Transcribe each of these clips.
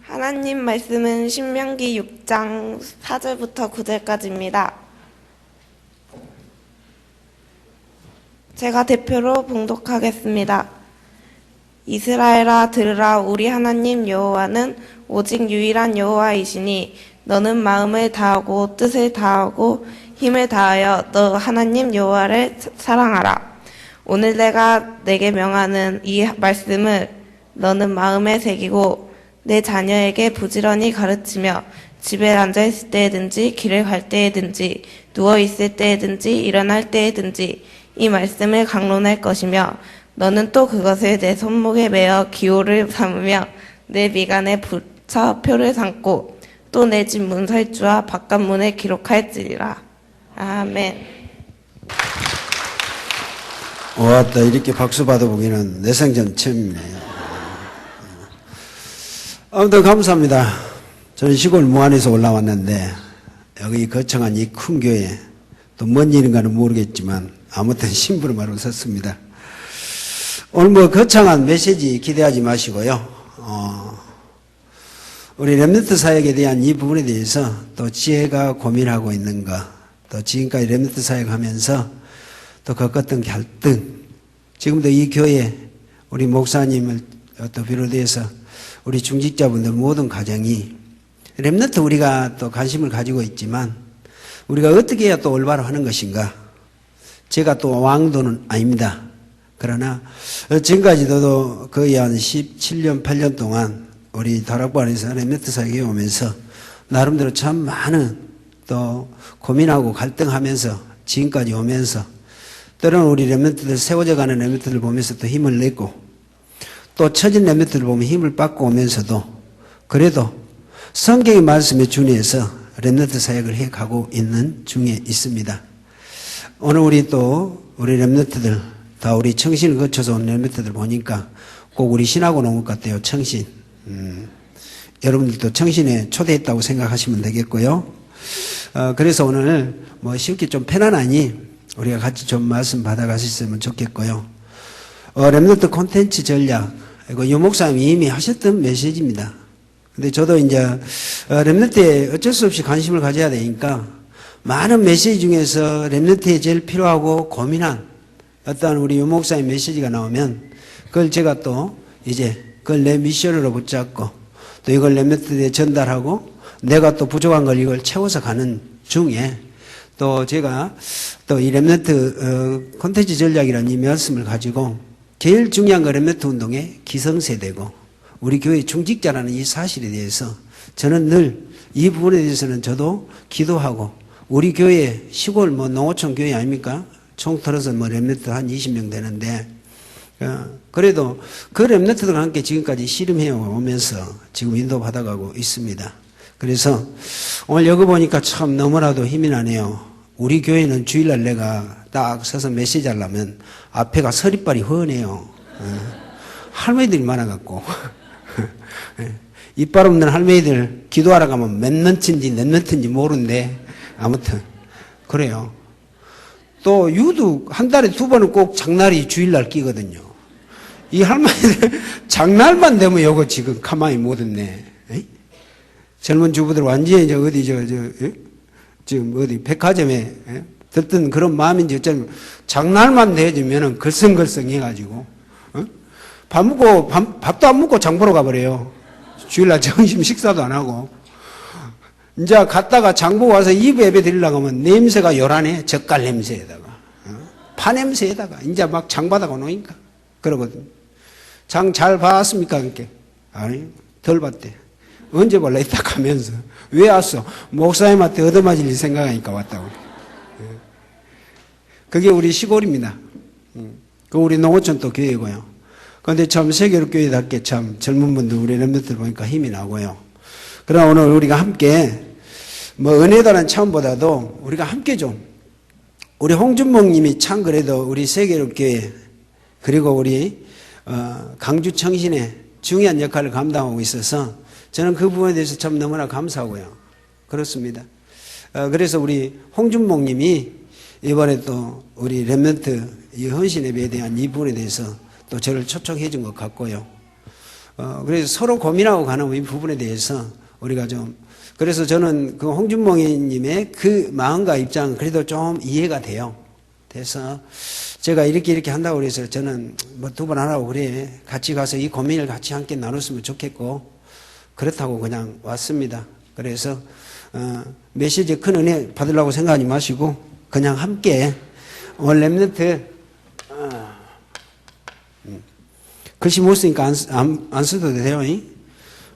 하나님 말씀은 신명기 6장 4절부터 9절까지입니다. 제가 대표로 봉독하겠습니다. 이스라엘아 들으라. 우리 하나님 여호와는 오직 유일한 여호와이시니 너는 마음을 다하고 뜻을 다하고 힘을 다하여 너 하나님 여호와를 사랑하라. 오늘 내가 내게 명하는 이 말씀을 너는 마음에 새기고 내 자녀에게 부지런히 가르치며 집에 앉아있을 때에든지 길을 갈 때에든지 누워있을 때에든지 일어날 때에든지 이 말씀을 강론할 것이며 너는 또 그것을 내 손목에 매어 기호를 삼으며 내 미간에 붙여 표를 삼고 또 내 집 문설주와 바깥문에 기록할지니라. 아멘. 왔다, 이렇게 박수 받아보기는 내 생전 처음이네요. 아무튼 감사합니다. 저는 시골 무안에서 올라왔는데 여기 거창한 이 큰 교회, 또 뭔 일인가는 모르겠지만 아무튼 심부름하러 섰습니다. 오늘 뭐 거창한 메시지 기대하지 마시고요. 우리 렘넌트 사역에 대한 이 부분에 대해서 또 지혜가 고민하고 있는 것, 또 지금까지 렘넌트 사역하면서 또 겪었던 갈등, 지금도 이 교회 우리 목사님을 또 비롯해서 우리 중직자분들 모든 가정이 렘넌트 우리가 또 관심을 가지고 있지만 우리가 어떻게 해야 또 올바로 하는 것인가. 제가 또 왕도는 아닙니다. 그러나 지금까지도 거의 한 17년, 8년 동안 우리 다락방에서 렘넌트 사역에 오면서 나름대로 참 많은 또 고민하고 갈등하면서 지금까지 오면서 때로는 우리 렘넌트들, 세워져 가는 렘넌트들 보면서 또 힘을 내고 또 처진 렘넌트들 보면 힘을 받고 오면서도 그래도 성경의 말씀에 준해서 렘넌트 사역을 해가고 있는 중에 있습니다. 오늘 우리 렘넌트들 다 우리 청신을 거쳐서 온 렘넌트들 보니까 꼭 우리 신학원 온 것 같아요. 청신. 여러분들도 청신에 초대했다고 생각하시면 되겠고요. 그래서 오늘 뭐 쉽게 좀 편안하니 우리가 같이 좀 말씀 받아가셨으면 좋겠고요. 렘넌트 콘텐츠 전략, 이거 유 목사님이 이미 하셨던 메시지입니다. 근데 저도 이제 렘넌트에 어쩔 수 없이 관심을 가져야 되니까 많은 메시지 중에서 렘넌트에 제일 필요하고 고민한 어떤 우리 유 목사님 메시지가 나오면 그걸 제가 또 이제 그걸 내 미션으로 붙잡고 또 이걸 렘넌트에 전달하고 내가 또 부족한 걸 이걸 채워서 가는 중에 또 제가 또 이 렘넌트 콘텐츠 전략이라는 이 말씀을 가지고 제일 중요한 거 렘넌트 운동의 기성세대고 우리 교회 중직자라는 이 사실에 대해서 저는 늘 이 부분에 대해서는 저도 기도하고 우리 교회 시골 뭐 농어촌 교회 아닙니까? 총 털어서 뭐 렘넌트 한 20명 되는데 그래도 그 렘넌트들과 함께 지금까지 씨름해 오면서 지금 인도받아가고 있습니다. 그래서 오늘 여기 보니까 참 너무나도 힘이 나네요. 우리 교회는 주일날 내가 딱 서서 메시지 하려면 앞에가 서리빨이 훤해요. 할머니들이 많아갖고 이빨 없는 할머니들 기도하러 가면 몇 년치인지 몇 년치인지 모르는데 아무튼 그래요. 또 유독 한 달에 2번은 꼭 장날이 주일날 끼거든요. 이 할머니들 장날만 되면 요거 지금 가만히 못 있네. 젊은 주부들 완전히 지금 어디 백화점에 들뜬 그런 마음인지 어쩌면 장날만 되어지면은 걸성걸성 해가지고 밥도 안 먹고 장 보러 가버려요. 주일날 점심 식사도 안 하고 이제 갔다가 장 보고 와서 입에 예배 드리려고 하면 냄새가 요란해. 젓갈 냄새에다가 파 냄새에다가 이제 막 장 받아가 놓으니까 그러거든요. 장 잘 봤습니까? 그렇게 아니 덜 봤대. 언제 볼라 이따 가면서 왜 왔어? 목사님한테 얻어맞을 일 생각하니까 왔다고. 그게 우리 시골입니다. 그 우리 농어촌 또 교회고요. 그런데 참 세계로교회답게 참 젊은 분들 우리 렘넌트들 보니까 힘이 나고요. 그러나 오늘 우리가 함께 뭐 은혜다는 차원보다도 우리가 함께 좀 우리 홍준목님이 참 그래도 우리 세계로교회 그리고 우리 강주 청신의 중요한 역할을 감당하고 있어서 저는 그 부분에 대해서 참 너무나 감사하고요. 그렇습니다. 그래서 우리 홍준목님이 이번에 또 우리 렘넌트 이 헌신 예배에 대한 이 부분에 대해서 또 저를 초청해 준 것 같고요. 그래서 서로 고민하고 가는 이 부분에 대해서 우리가 좀, 그래서 저는 그 홍준봉님의 그 마음과 입장은 그래도 좀 이해가 돼요. 돼서 제가 이렇게 한다고 그래서 저는 뭐 두 번 하라고 그래. 같이 가서 이 고민을 같이 함께 나눴으면 좋겠고, 그렇다고 그냥 왔습니다. 그래서, 메시지 큰 은혜 받으려고 생각하지 마시고, 그냥 함께, 오늘 랩런트, 글씨 못 쓰니까 안 써도 돼요.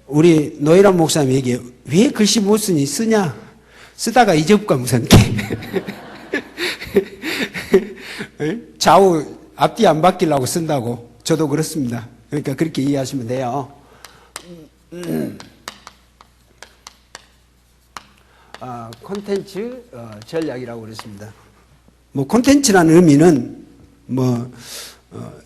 우리 노예란 목사님 얘기해. 왜 글씨 못 쓰니? 쓰냐? 쓰다가 이적과 무상께. 좌우 앞뒤 안 바뀌려고 쓴다고. 저도 그렇습니다. 그러니까 그렇게 이해하시면 돼요. 콘텐츠 전략이라고 그랬습니다. 뭐 콘텐츠라는 의미는 뭐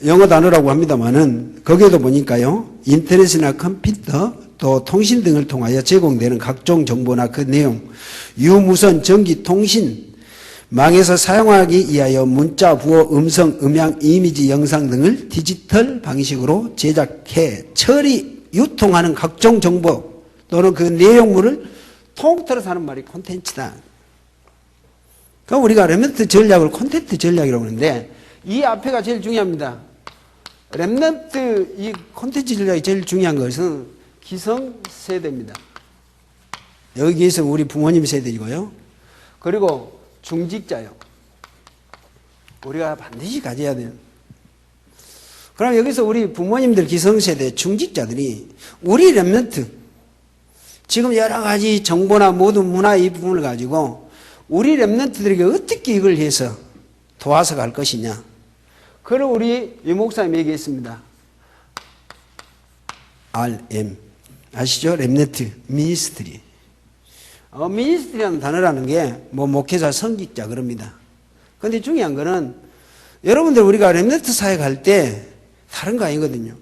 영어 단어라고 합니다만은 거기에도 보니까요, 인터넷이나 컴퓨터 또 통신 등을 통하여 제공되는 각종 정보나 그 내용, 유무선, 전기, 통신, 망에서 사용하기 위하여 문자, 부호, 음성, 음향, 이미지, 영상 등을 디지털 방식으로 제작해 처리, 유통하는 각종 정보 또는 그 내용물을 통틀어서 하는 말이 콘텐츠다. 그럼 우리가 랩런트 전략을 콘텐츠 전략이라고 하는데 이 앞에가 제일 중요합니다. 랩런트 이 콘텐츠 전략이 제일 중요한 것은 기성세대입니다. 여기에서 우리 부모님 세대이고요. 그리고 중직자요. 우리가 반드시 가져야 돼요. 그럼 여기서 우리 부모님들 기성세대 중직자들이 우리 랩런트 지금 여러 가지 정보나 모든 문화 이 부분을 가지고 우리 랩런트들에게 어떻게 이걸 해서 도와서 갈 것이냐. 그걸 우리 유 목사님 얘기했습니다. RM 아시죠? 랩런트 미니스트리. 미니스트리라는 단어라는 게 뭐 목회자, 성직자 그럽니다. 그런데 중요한 거는 여러분들 우리가 랩런트 사회 갈 때 다른 거 아니거든요.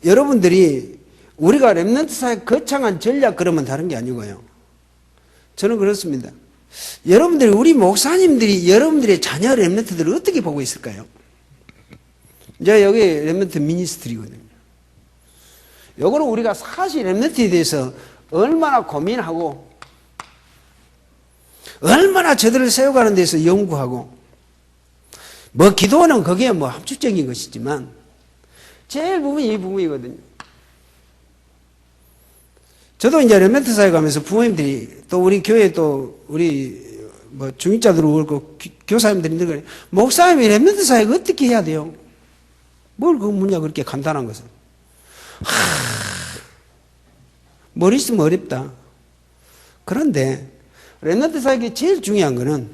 여러분들이 우리가 랩런트 사회 거창한 전략 그러면 다른 게 아니고요. 저는 그렇습니다. 여러분들이 우리 목사님들이 여러분들의 자녀 랩런트들을 어떻게 보고 있을까요? 이제 여기 랩런트 미니스트리거든요. 요거는 우리가 사실 랩런트에 대해서 얼마나 고민하고 얼마나 저들을 세워가는 데서 연구하고 뭐 기도는 그게 뭐 함축적인 것이지만 제일 부분이 이 부분이거든요. 저도 이제 랩런트 사회 가면서 부모님들이 또 우리 교회 또 우리 뭐 중직자들 오고 교사님들이 늘 그래. 목사님이 랩런트 사회가 어떻게 해야 돼요? 뭘 그 문제가 그렇게 간단한 것을. 머리 쓰면 어렵다. 그런데 랩런트 사역에 제일 중요한 거는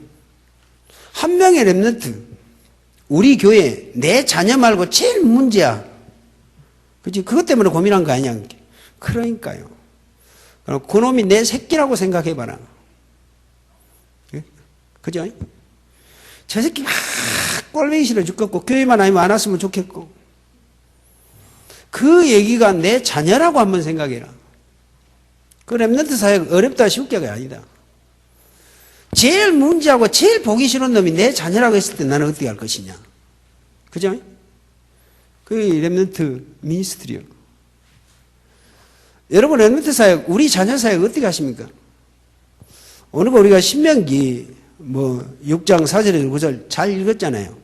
한 명의 랩런트, 우리 교회 내 자녀 말고 제일 문제야. 그치? 그것 때문에 고민한 거 아니냐. 그러니까요. 그럼 그놈이 내 새끼라고 생각해봐라. 그죠? 저 새끼 막 꼴보기 싫어 죽겠고 교회만 아니면 안 왔으면 좋겠고 그 얘기가 내 자녀라고 한번 생각해라. 그 랩런트 사회가 어렵다 쉽게가 아니다. 제일 문제하고 제일 보기 싫은 놈이 내 자녀라고 했을 때 나는 어떻게 할 것이냐. 그죠? 그게 랩런트 미니스트리요. 여러분 랩런트 사회 우리 자녀 사회가 어떻게 하십니까? 오늘 우리가 신명기 뭐 6장 4절에서 9절 잘 읽었잖아요.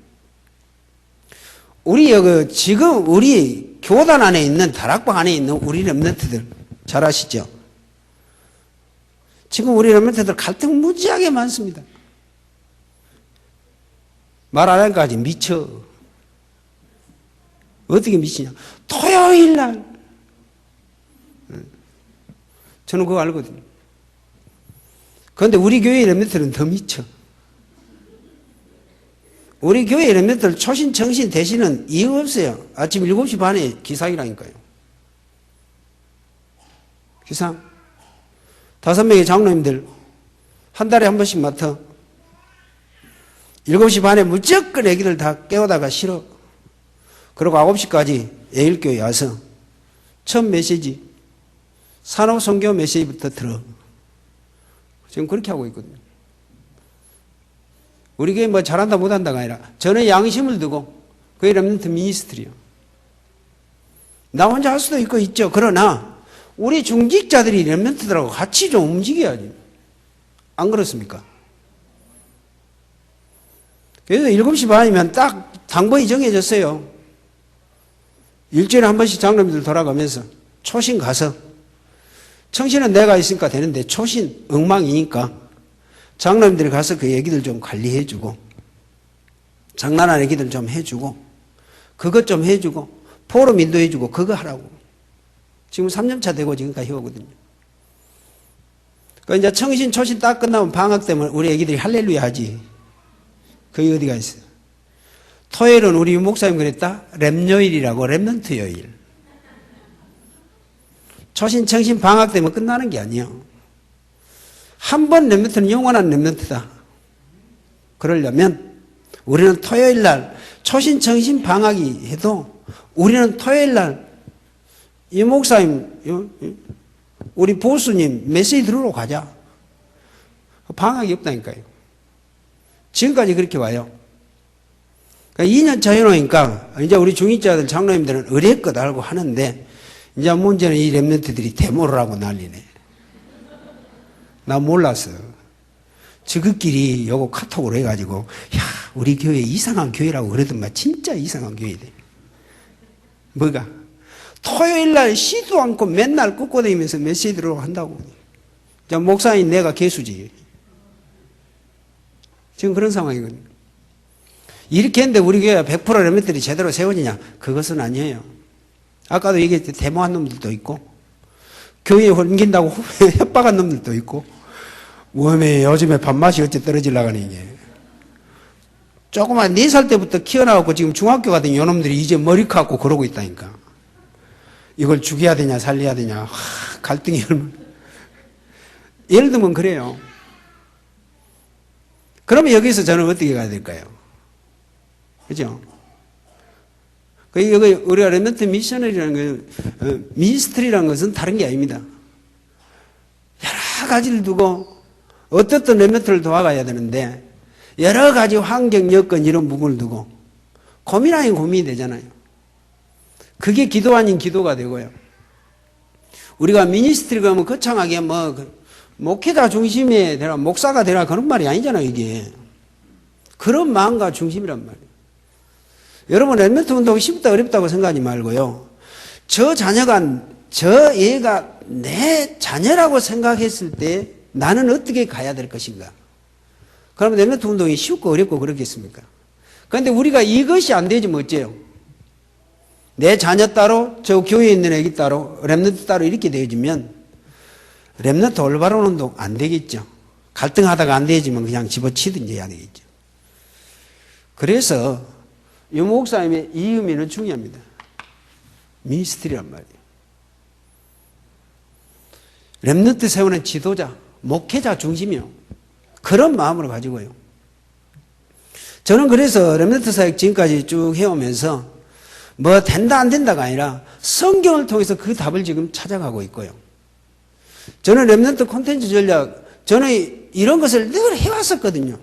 우리 여기 지금 우리 교단 안에 있는 다락방 안에 있는 우리 랩런트들 잘 아시죠? 지금 우리 랩런트들 갈등 무지하게 많습니다. 말 안 하니까 아직 미쳐. 어떻게 미치냐? 토요일 날. 저는 그거 알거든요. 그런데 우리 교회 랩런트들은 더 미쳐. 우리 교회 랩런트들 초신, 정신, 대신은 이유 없어요. 아침 7시 반에 기상이라니까요. 기상. 5명의 장로님들 한 달에 한 번씩 맡아. 7시 반에 무조건 애기들 다 깨우다가 싫어. 그리고 9시까지 애일교회 와서 첫 메시지 산업 선교 메시지부터 들어. 지금 그렇게 하고 있거든요. 우리 교회 뭐 잘한다 못한다가 아니라 저는 양심을 두고 그게 랩런트 미니스트리요. 나 혼자 할 수도 있고 있죠. 그러나 우리 중직자들이 렘넌트들하고 같이 좀 움직여야지. 안 그렇습니까? 그래서 7시 반이면 딱 당번이 정해졌어요. 일주일에 한 번씩 장로님들 돌아가면서 초신 가서, 청신은 내가 있으니까 되는데 초신 엉망이니까 장로님들이 가서 그 얘기들 좀 관리해주고, 장난한 얘기들 좀 해주고, 그것 좀 해주고, 포럼 인도해주고, 그거 하라고. 지금 3년차 되고 지금까지 해오거든요. 그 이제 청신, 초신 딱 끝나면 방학 때문에 우리 애기들이 할렐루야 하지. 그게 어디가 있어요? 토요일은 우리 목사님 그랬다? 렘요일이라고, 렘넌트 요일. 초신, 청신, 방학 때문에 끝나는 게 아니에요. 한 번 렘넌트는 영원한 렘넌트다. 그러려면 우리는 토요일 날 초신, 청신, 방학이 해도 우리는 토요일 날 이 목사님, 우리 보수님 메시지 들으러 가자. 방학이 없다니까요. 지금까지 그렇게 와요. 그러니까 2년 차 해놓으니까 이제 우리 중직자들 장로님들은 의뢰껏 알고 하는데, 이제 문제는 이 렘넌트들이 데모를 하고 난리네. 나 몰랐어. 저것끼리 요거 카톡으로 해가지고, 야, 우리 교회 이상한 교회라고 그러더만 진짜 이상한 교회돼. 뭐가? 토요일 날 쉬도 않고 맨날 끄고 다니면서 메시지 들으러 한다고. 자, 목사님 내가 개수지. 지금 그런 상황이거든요. 이렇게 했는데 우리 교회가 100% 렘넌트들이 제대로 세워지냐? 그것은 아니에요. 아까도 얘기했듯이 데모한 놈들도 있고, 교회에 옮긴다고 협박한 놈들도 있고, 웜에 요즘에 밥맛이 어째 떨어지려고 하니 이게. 조그만 4살 때부터 키워나갖고 지금 중학교 가던 요놈들이 이제 머리 갖고 그러고 있다니까. 이걸 죽여야 되냐 살려야 되냐, 갈등이 얼마나. 예를 들면 그래요. 그러면 여기서 저는 어떻게 가야 될까요? 그죠? 우리가 렘넌트 미셔널이라는 거, 미니스트리라는 것은 다른 게 아닙니다. 여러 가지를 두고 어떻든 렘넌트를 도와가야 되는데, 여러 가지 환경, 여건 이런 부분을 두고 고민 아닌 고민이 되잖아요. 그게 기도 아닌 기도가 되고요. 우리가 미니스트리 가면 거창하게 목회자 중심에 되라, 목사가 되라 그런 말이 아니잖아요, 이게. 그런 마음과 중심이란 말이에요. 여러분, 렘넌트 운동이 쉽다, 어렵다고 생각하지 말고요. 저 얘가 내 자녀라고 생각했을 때 나는 어떻게 가야 될 것인가? 그러면 렘넌트 운동이 쉽고 어렵고 그렇겠습니까? 그런데 우리가 이것이 안 되지 뭐 어째요? 내 자녀 따로, 저 교회에 있는 애기 따로, 렘넌트 따로 이렇게 되어지면 렘넌트 올바른 운동 안 되겠죠. 갈등하다가 안 되지만 그냥 집어치든지 해야 되겠죠. 그래서 유 목사님의 이 의미는 중요합니다. 미니스트리란 말이에요. 렘넌트 세우는 지도자, 목회자 중심이요. 그런 마음으로 가지고요. 저는 그래서 렘넌트 사역 지금까지 쭉 해오면서 뭐 된다 안 된다가 아니라 성경을 통해서 그 답을 지금 찾아가고 있고요. 저는 렘넌트 콘텐츠 전략, 저는 이런 것을 늘 해왔었거든요.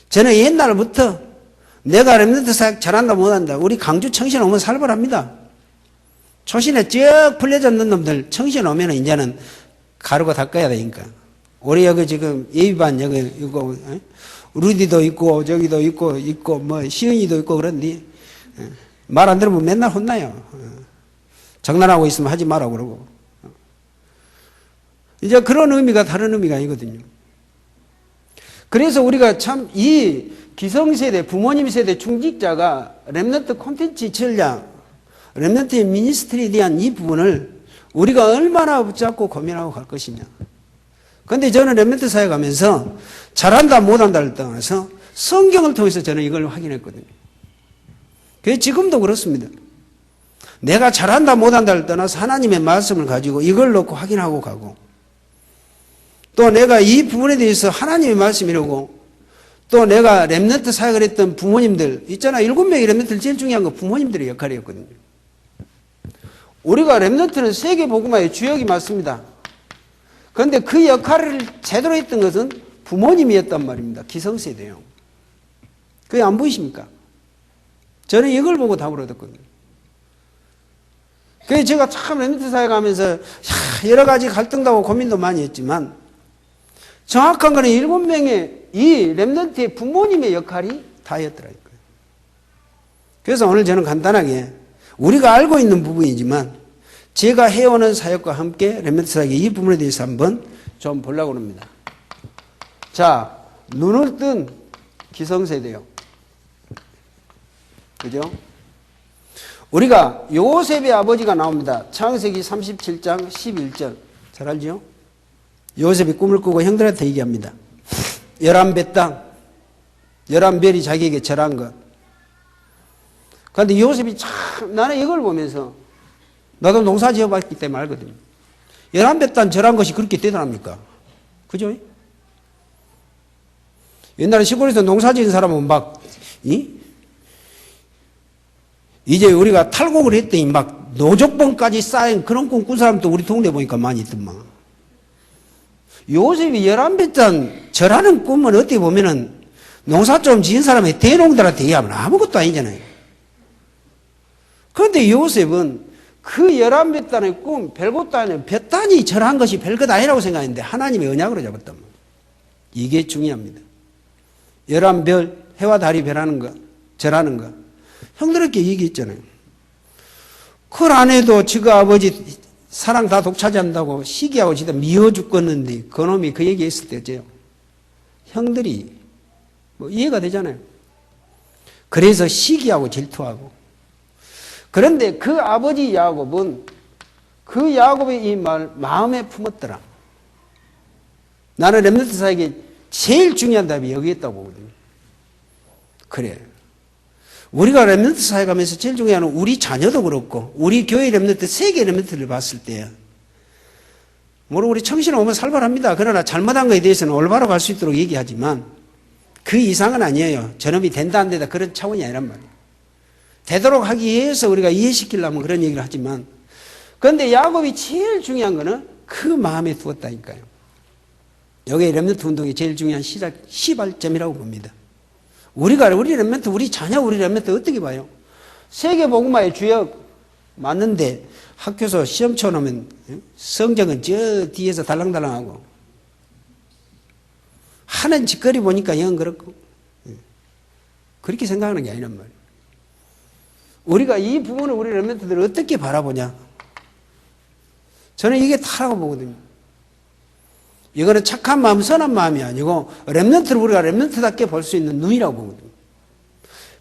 저는 옛날부터 내가 렘넌트 사역 잘한다 못한다, 우리 강주 청신 오면 살벌합니다. 초신에 쭉 풀려졌는 놈들 청신 오면 이제는 가루가 닦아야 되니까. 우리 여기 지금 예비반 여기 이거 루디도 있고 저기도 있고 뭐 시은이도 있고 그런데 말 안 들으면 맨날 혼나요. 장난하고 있으면 하지 마라고 그러고. 이제 그런 의미가 다른 의미가 아니거든요. 그래서 우리가 참 이 기성세대, 부모님 세대 중직자가 렘넌트 콘텐츠 전략, 렘넌트의 미니스트리에 대한 이 부분을 우리가 얼마나 붙잡고 고민하고 갈 것이냐. 그런데 저는 렘넌트 사역 하면서 잘한다 못한다를 떠나서 성경을 통해서 저는 이걸 확인했거든요. 그래서 지금도 그렇습니다. 내가 잘한다 못한다를 떠나서 하나님의 말씀을 가지고 이걸 놓고 확인하고 가고, 또 내가 이 부분에 대해서 하나님의 말씀이라고, 또 내가 렘넌트 사역을 했던 부모님들 있잖아. 7명의 렘넌트를 제일 중요한 건 부모님들의 역할이었거든요. 우리가 렘넌트는 세계복음화의 주역이 맞습니다. 그런데 그 역할을 제대로 했던 것은 부모님이었단 말입니다. 기성세대요. 그게 안 보이십니까? 저는 이걸 보고 답을 얻었거든요. 그래서 제가 참 렘넌트 사회 가면서 여러 가지 갈등도 하고 고민도 많이 했지만 정확한 거는 7명의 이 렘넌트의 부모님의 역할이 다였더라고요. 그래서 오늘 저는 간단하게 우리가 알고 있는 부분이지만 제가 해오는 사역과 함께 렘넌트 사역의 이 부분에 대해서 한번 좀 보려고 합니다. 자, 눈을 뜬 기성세대요. 그죠? 우리가 요셉의 아버지가 나옵니다. 창세기 37장 11절. 잘 알죠? 요셉이 꿈을 꾸고 형들한테 얘기합니다. 11배 땅, 11별이 자기에게 절한 것. 그런데 요셉이 참, 나는 이걸 보면서 나도 농사 지어봤기 때문에 알거든요. 11배 땅 절한 것이 그렇게 대단합니까? 그죠? 옛날에 시골에서 농사 지은 사람은 막, 이제 우리가 탈곡을 했더니 막 노족봉까지 쌓인 그런 꿈 꾼 사람도 우리 동네 보니까 많이 있더만. 요셉이 11배짠 절하는 꿈은 어떻게 보면은 농사 좀 지은 사람의 대농들한테 얘기하면 아무것도 아니잖아요. 그런데 요셉은 그 11배단의 꿈, 별것도 아니에요. 볕단이 절한 것이 별것 아니라고 생각했는데 하나님의 언약으로 잡았단 말이에요. 이게 중요합니다. 11별, 해와 달이 별하는 것, 절하는 것. 형들에게 얘기했잖아요. 그걸 안 해도 지그 아버지 사랑 다 독차지한다고 시기하고 지다 미워 죽겠는데 그놈이 그 얘기했을 때 어째요? 형들이 뭐 이해가 되잖아요. 그래서 시기하고 질투하고. 그런데 그 아버지 야곱은 그 야곱의 이 말 마음에 품었더라. 나는 렘넌트 사역에 제일 중요한 답이 여기 있다고 보거든요. 그래. 우리가 렘넌트 사회 가면서 제일 중요한 건 우리 자녀도 그렇고 우리 교회 렘넌트, 세계 렘넌트를 봤을 때 물론 우리 청신 오면 살벌합니다. 그러나 잘못한 것에 대해서는 올바로 갈 수 있도록 얘기하지만 그 이상은 아니에요. 저놈이 된다 안 된다 그런 차원이 아니란 말이에요. 되도록 하기 위해서 우리가 이해시키려면 그런 얘기를 하지만 그런데 야곱이 제일 중요한 거는 그 마음에 두었다니까요. 여기 렘넌트 운동의 제일 중요한 시발점이라고 봅니다. 우리 렘넌트, 우리 자녀, 우리 렘넌트 어떻게 봐요? 세계복음화의 주역 맞는데 학교에서 시험 쳐놓으면 성적은 저 뒤에서 달랑달랑하고 하는 짓거리 보니까 영 그렇고 그렇게 생각하는 게 아니란 말이에요. 우리가 이 부분을 우리 렘넌트들을 어떻게 바라보냐? 저는 이게 다라고 보거든요. 이거는 착한 마음, 선한 마음이 아니고 렘넌트를 우리가 렘넌트답게 볼 수 있는 눈이라고 보거든요.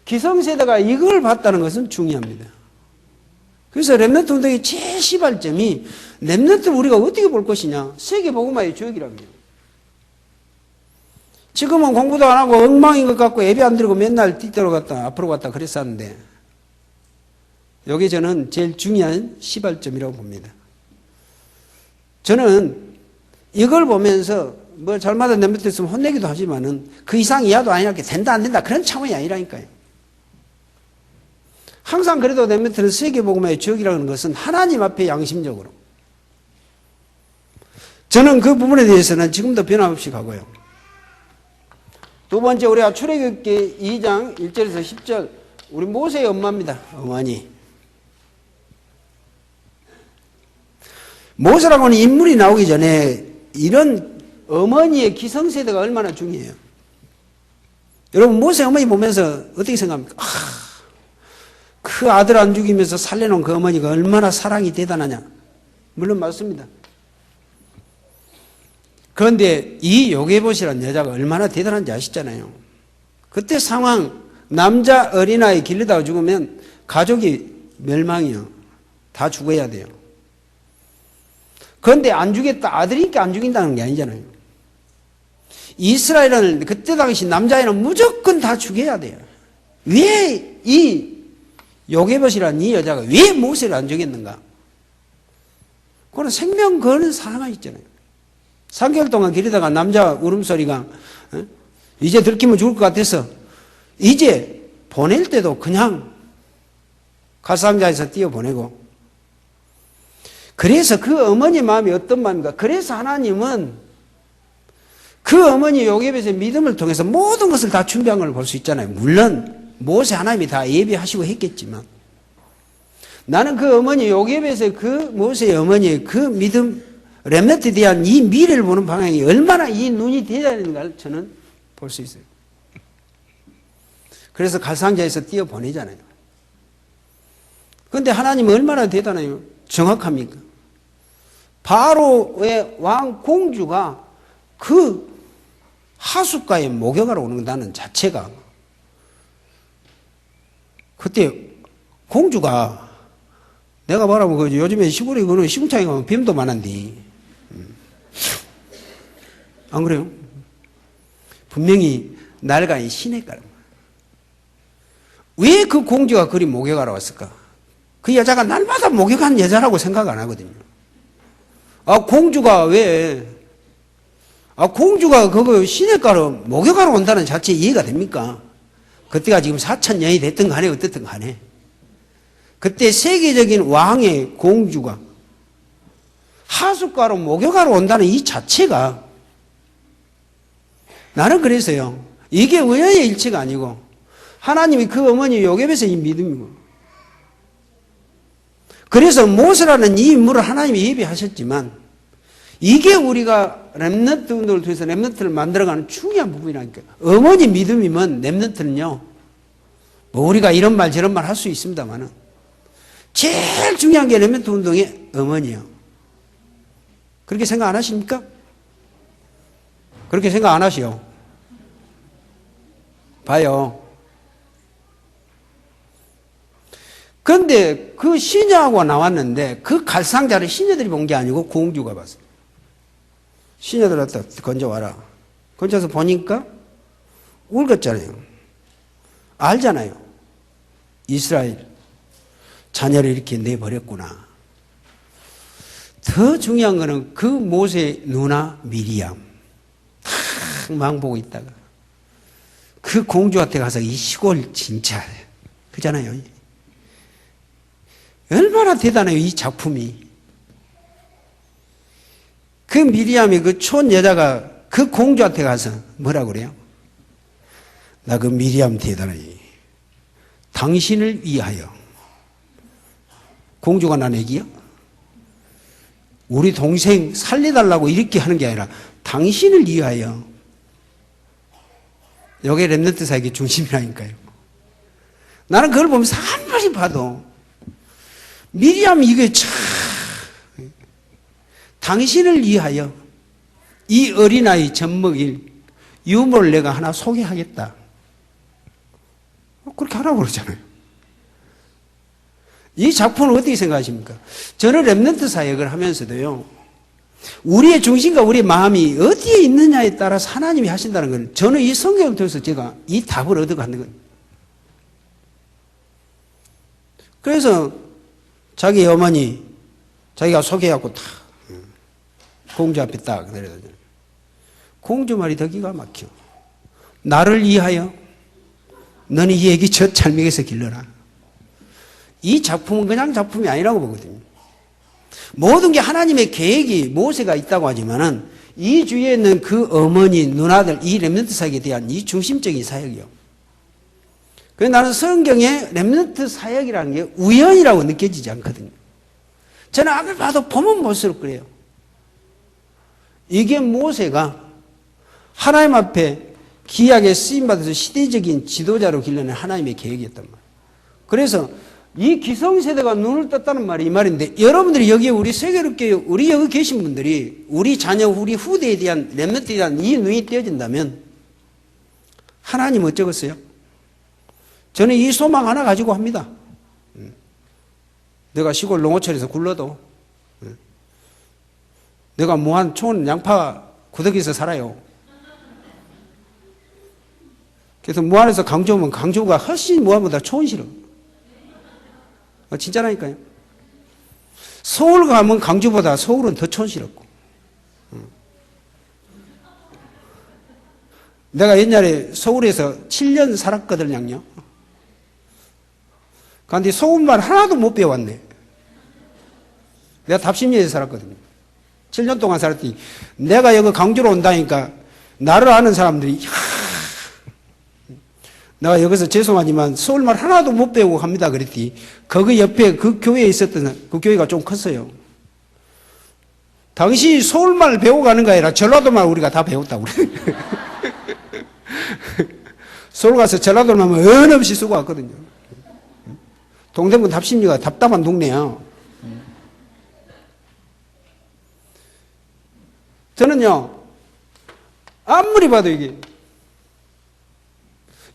기성세대가 이걸 봤다는 것은 중요합니다. 그래서 렘넌트 운동의 최시발점이 렘넌트를 우리가 어떻게 볼 것이냐. 세계복음화의 주역이라고요. 지금은 공부도 안 하고 엉망인 것 같고 예배 안 드리고 맨날 뒤로 갔다 앞으로 갔다 그랬었는데 여기 저는 제일 중요한 시발점이라고 봅니다. 저는 이걸 보면서 뭐 잘못한 렘넌트 있으면 혼내기도 하지만은 그 이상 이하도 아니랄게 된다 안 된다 그런 차원이 아니라니까요. 항상 그래도 렘넌트는 세계복음화의 주역이라는 것은 하나님 앞에 양심적으로 저는 그 부분에 대해서는 지금도 변함없이 가고요. 두 번째 우리가 출애굽기 2장 1절에서 10절 우리 모세의 엄마입니다. 어머니. 모세라고 하는 인물이 나오기 전에 이런 어머니의 기성세대가 얼마나 중요해요. 여러분 모세 어머니 보면서 어떻게 생각합니까? 그 아들 안 죽이면서 살려놓은 그 어머니가 얼마나 사랑이 대단하냐. 물론 맞습니다. 그런데 이 요게봇이라는 여자가 얼마나 대단한지 아시잖아요. 그때 상황 남자 어린아이 길르다가 죽으면 가족이 멸망이요. 다 죽어야 돼요. 그런데 안 죽였다. 아들이니까 안 죽인다는 게 아니잖아요. 이스라엘은 그때 당시 남자애는 무조건 다 죽여야 돼요. 왜 이 요게봇이라는 이 여자가 왜 모세를 안 죽였는가? 그건 생명 거는 사랑이 있잖아요. 3개월 동안 기르다가 남자 울음소리가 이제 들키면 죽을 것 같아서 이제 보낼 때도 그냥 가상자에서 띄워보내고 그래서 그 어머니 마음이 어떤 마음인가? 그래서 하나님은 그 어머니 요게벳의 믿음을 통해서 모든 것을 다 준비한 걸 볼 수 있잖아요. 물론 모세 하나님이 다 예비하시고 했겠지만 나는 그 어머니 요셉에서 그 모세의 어머니의 그 믿음, 렘넌트에 대한 이 미래를 보는 방향이 얼마나 이 눈이 대단한가를 저는 볼 수 있어요. 그래서 갈상자에서 띄어보내잖아요. 그런데 하나님은 얼마나 대단해요. 정확합니까? 바로의 왕 공주가 그 하숫가에 목욕하러 오는다는 자체가, 그때 공주가, 내가 말하면 그 요즘에 시골에 그는 시궁창에 가면 뱀도 많은데, 안 그래요? 분명히 날가인 시냇가라. 왜 그 공주가 그리 목욕하러 왔을까? 그 여자가 날마다 목욕한 여자라고 생각 안 하거든요. 공주가 왜, 공주가 그거 시냇가로 목욕하러 온다는 자체 이해가 됩니까? 그때가 지금 4,000년이 됐든 간에 어떻든 간에. 그때 세계적인 왕의 공주가 하숫가로 목욕하러 온다는 이 자체가, 나는 그래서요, 이게 우연의 일치가 아니고 하나님이 그 어머니 요셉에서 이 믿음이고, 그래서 모세라는 이 인물을 하나님이 예비하셨지만 이게 우리가 렘넌트 운동을 통해서 렘넌트를 만들어가는 중요한 부분이라니까. 어머니 믿음이면 렘넌트는요, 뭐 우리가 이런 말 저런 말 할 수 있습니다만은 제일 중요한 게 렘넌트 운동의 어머니예요. 그렇게 생각 안 하십니까? 그렇게 생각 안 하시오. 봐요. 그런데 그 시녀하고 나왔는데 그 갈상자를 시녀들이 본 게 아니고 공주가 봤어요. 시녀들한테 건져와라. 건져서 보니까 울겠잖아요. 알잖아요. 이스라엘 자녀를 이렇게 내버렸구나. 더 중요한 거는 그 모세의 누나 미리암 탁 망보고 있다가 그 공주한테 가서 이 시골 진짜 그잖아요. 얼마나 대단해요, 이 작품이. 그 미리암이 그 촌 여자가 그 공주한테 가서 뭐라고 그래요? 나 그 미리암 대단해. 당신을 위하여. 공주가 난 애기야? 우리 동생 살려달라고 이렇게 하는 게 아니라 당신을 위하여. 이게 렘넌트 사역의 중심이라니까요. 나는 그걸 보면서 한 번씩 봐도 미리암이 이게 참 당신을 위하여 이 어린아이 젖먹일 유물을 내가 하나 소개하겠다. 그렇게 하라고 그러잖아요. 이 작품을 어떻게 생각하십니까? 저는 렘넌트 사역을 하면서도요, 우리의 중심과 우리의 마음이 어디에 있느냐에 따라서 하나님이 하신다는 걸 저는 이 성경을 통해서 제가 이 답을 얻어가는 거예요. 그래서 자기 어머니 자기가 소개하고 다 공주 앞에 딱 내려다녀. 공주 말이 더 기가 막혀. 나를 위하여 너는 이 애기 젖 잘 먹여서 길러라. 이 작품은 그냥 작품이 아니라고 보거든요. 모든 게 하나님의 계획이 모세가 있다고 하지만은 이 주위에 있는 그 어머니, 누나들, 이 렘넌트 사역에 대한 이 중심적인 사역이요. 그래서 나는 성경의 렘넌트 사역이라는 게 우연이라고 느껴지지 않거든요. 저는 앞을 봐도 보면 볼수록 그래요. 이게 모세가 하나님 앞에 귀하게 쓰임받아서 시대적인 지도자로 길러낸 하나님의 계획이었단 말이에요. 그래서 이 기성세대가 눈을 떴다는 말이 이 말인데, 여러분들이 여기에 우리 세계롭게 우리 여기 계신 분들이 우리 자녀 우리 후대에 대한 렘넌트에 대한 이 눈이 띄어진다면 하나님 어쩌겠어요? 저는 이 소망 하나 가지고 합니다. 내가 시골 농어촌에서 굴러도, 내가 무한 촌 양파 구덕에서 살아요. 그래서 무안에서 강주 오면 강주가 훨씬 무안보다 촌 싫어. 진짜라니까요. 서울 가면 강주보다 서울은 더 촌스럽고. 내가 옛날에 서울에서 7년 살았거든요. 그런데 서울말 하나도 못 배워왔네. 내가 답심리에서 살았거든요. 7년 동안 살았더니 내가 여기 강주로 온다니까 나를 아는 사람들이 내가 여기서 죄송하지만 서울말 하나도 못 배우고 갑니다. 그랬더니 거기 옆에 그 교회에 있었던 그 교회가 좀 컸어요. 당시 서울말 배우고 가는 거 아니라 전라도말 우리가 다 배웠다고 그래. 서울 가서 전라도말 은 없이 쓰고 왔거든요. 동대문 답심리가 답답한 동네야. 저는요, 아무리 봐도 이게,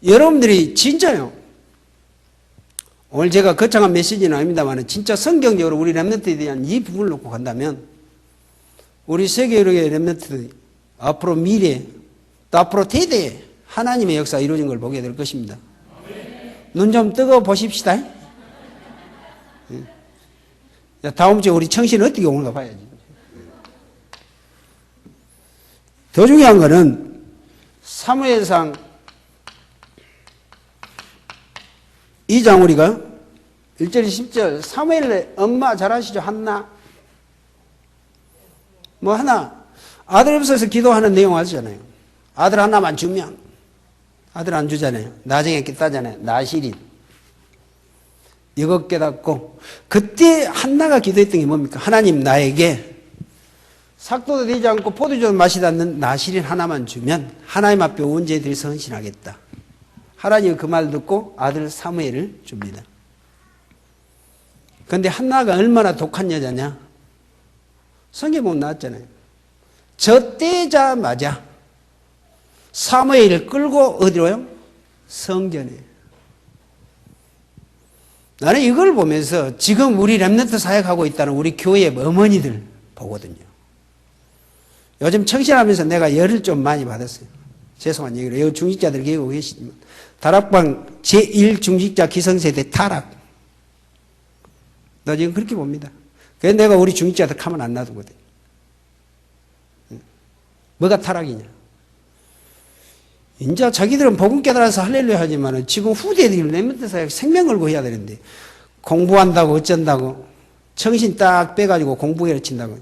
여러분들이 진짜요. 오늘 제가 거창한 메시지는 아닙니다만, 진짜 성경적으로 우리 렘넌트에 대한 이 부분을 놓고 간다면, 우리 세계의 렘넌트들이 앞으로 미래, 또 앞으로 대대에 하나님의 역사가 이루어진 걸 보게 될 것입니다. 눈 좀 뜨고 보십시다. 다음 주에 우리 청신 어떻게 오는가 봐야지. 더 중요한 거는 사무엘상 2장 우리가 1절 10절 사무엘의 엄마 잘 아시죠? 한나. 뭐 하나 아들 없어서 기도하는 내용 아시잖아요. 아들 하나만 주면 아들 안 주잖아요. 나중에 따잖아요. 나실인. 이거 깨닫고 그때 한나가 기도했던 게 뭡니까? 하나님 나에게 삭도도 되지 않고 포도주도 마시지 않는 나실인 하나만 주면 하나님 앞에 온 죄들이 헌신하겠다. 하나님은 그 말 듣고 아들 사무엘을 줍니다. 그런데 한나가 얼마나 독한 여자냐? 성경에 보면 나왔잖아요. 저 때자마자 사무엘을 끌고 어디로요? 성전에. 나는 이걸 보면서 지금 우리 렘넌트 사역하고 있다는 우리 교회 어머니들 보거든요. 요즘 청신하면서 내가 열을 좀 많이 받았어요. 죄송한 얘기를. 여기 중직자들 계시고 계시지만 다락방 제1중직자 기성세대 타락. 나 지금 그렇게 봅니다. 그래서 내가 우리 중직자들 가만 안 놔두거든. 뭐가 타락이냐? 이제 자기들은 복음 깨달아서 할렐루야 하지만 지금 후대들이 렘넌트 사역 생명 걸고 해야 되는데 공부한다고 어쩐다고 정신 딱 빼가지고 공부에 친다고.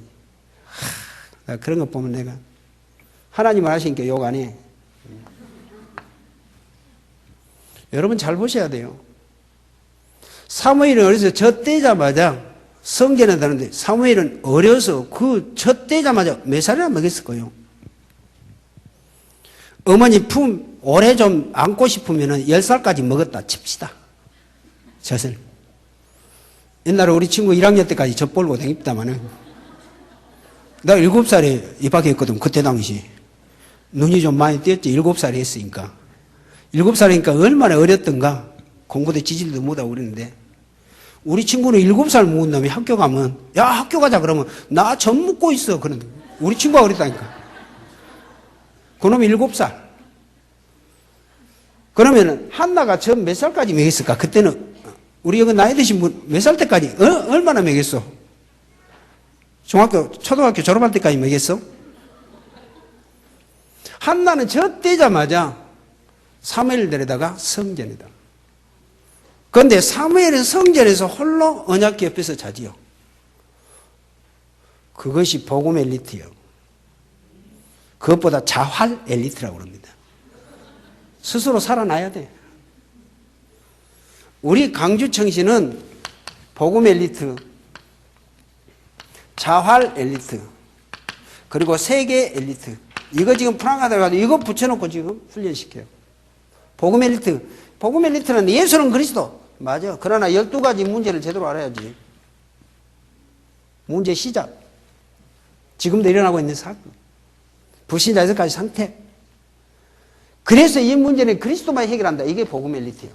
나 그런 거 보면 내가 하나님을 하시니까 욕 안 해. 여러분 잘 보셔야 돼요. 사무엘은 어려서 젖대자마자 성전에 다는데 사무엘은 어려서 그 젖대자마자 몇 살이나 먹였을 거예요. 어머니 품 오래 좀 안고 싶으면 10살까지 먹었다 칩시다. 젖을. 옛날에 우리 친구 1학년 때까지 젖 볼고 다녔다마는 나 7살에 입학했거든. 그때 당시 눈이 좀 많이 띄었지. 7살에 했으니까 7살이니까 얼마나 어렸던가. 공부도 지질도 못하고 그랬는데 우리 친구는 7살 먹은 놈이 학교 가면 야 학교 가자 그러면 나 젖 먹고 있어. 그런 우리 친구가 그랬다니까. 그놈이 7살. 그러면은 한나가 젖 몇 살까지 먹였을까? 그때는 우리 여기 나이 드신 분 몇 살 때까지 얼마나 먹였어? 중학교 초등학교 졸업할 때까지 먹였어? 한나는 젖 떼자마자 사무엘을 데려다가 성전에다. 그런데 사무엘은 성전에서 홀로 언약궤 옆에서 자지요. 그것이 복음 엘리트요. 그것보다 자활 엘리트라고 합니다. 스스로 살아나야 돼. 우리 강주청시는 복음 엘리트, 자활 엘리트, 그리고 세계 엘리트. 이거 지금 프랑하다 가지고 이거 붙여놓고 지금 훈련시켜요. 복음 엘리트. 복음 엘리트는 예수는 그리스도. 맞아. 그러나 12가지 문제를 제대로 알아야지. 문제 시작. 지금도 일어나고 있는 사건. 불신자에서까지 상태. 그래서 이 문제는 그리스도만 해결한다. 이게 복음 엘리트예요.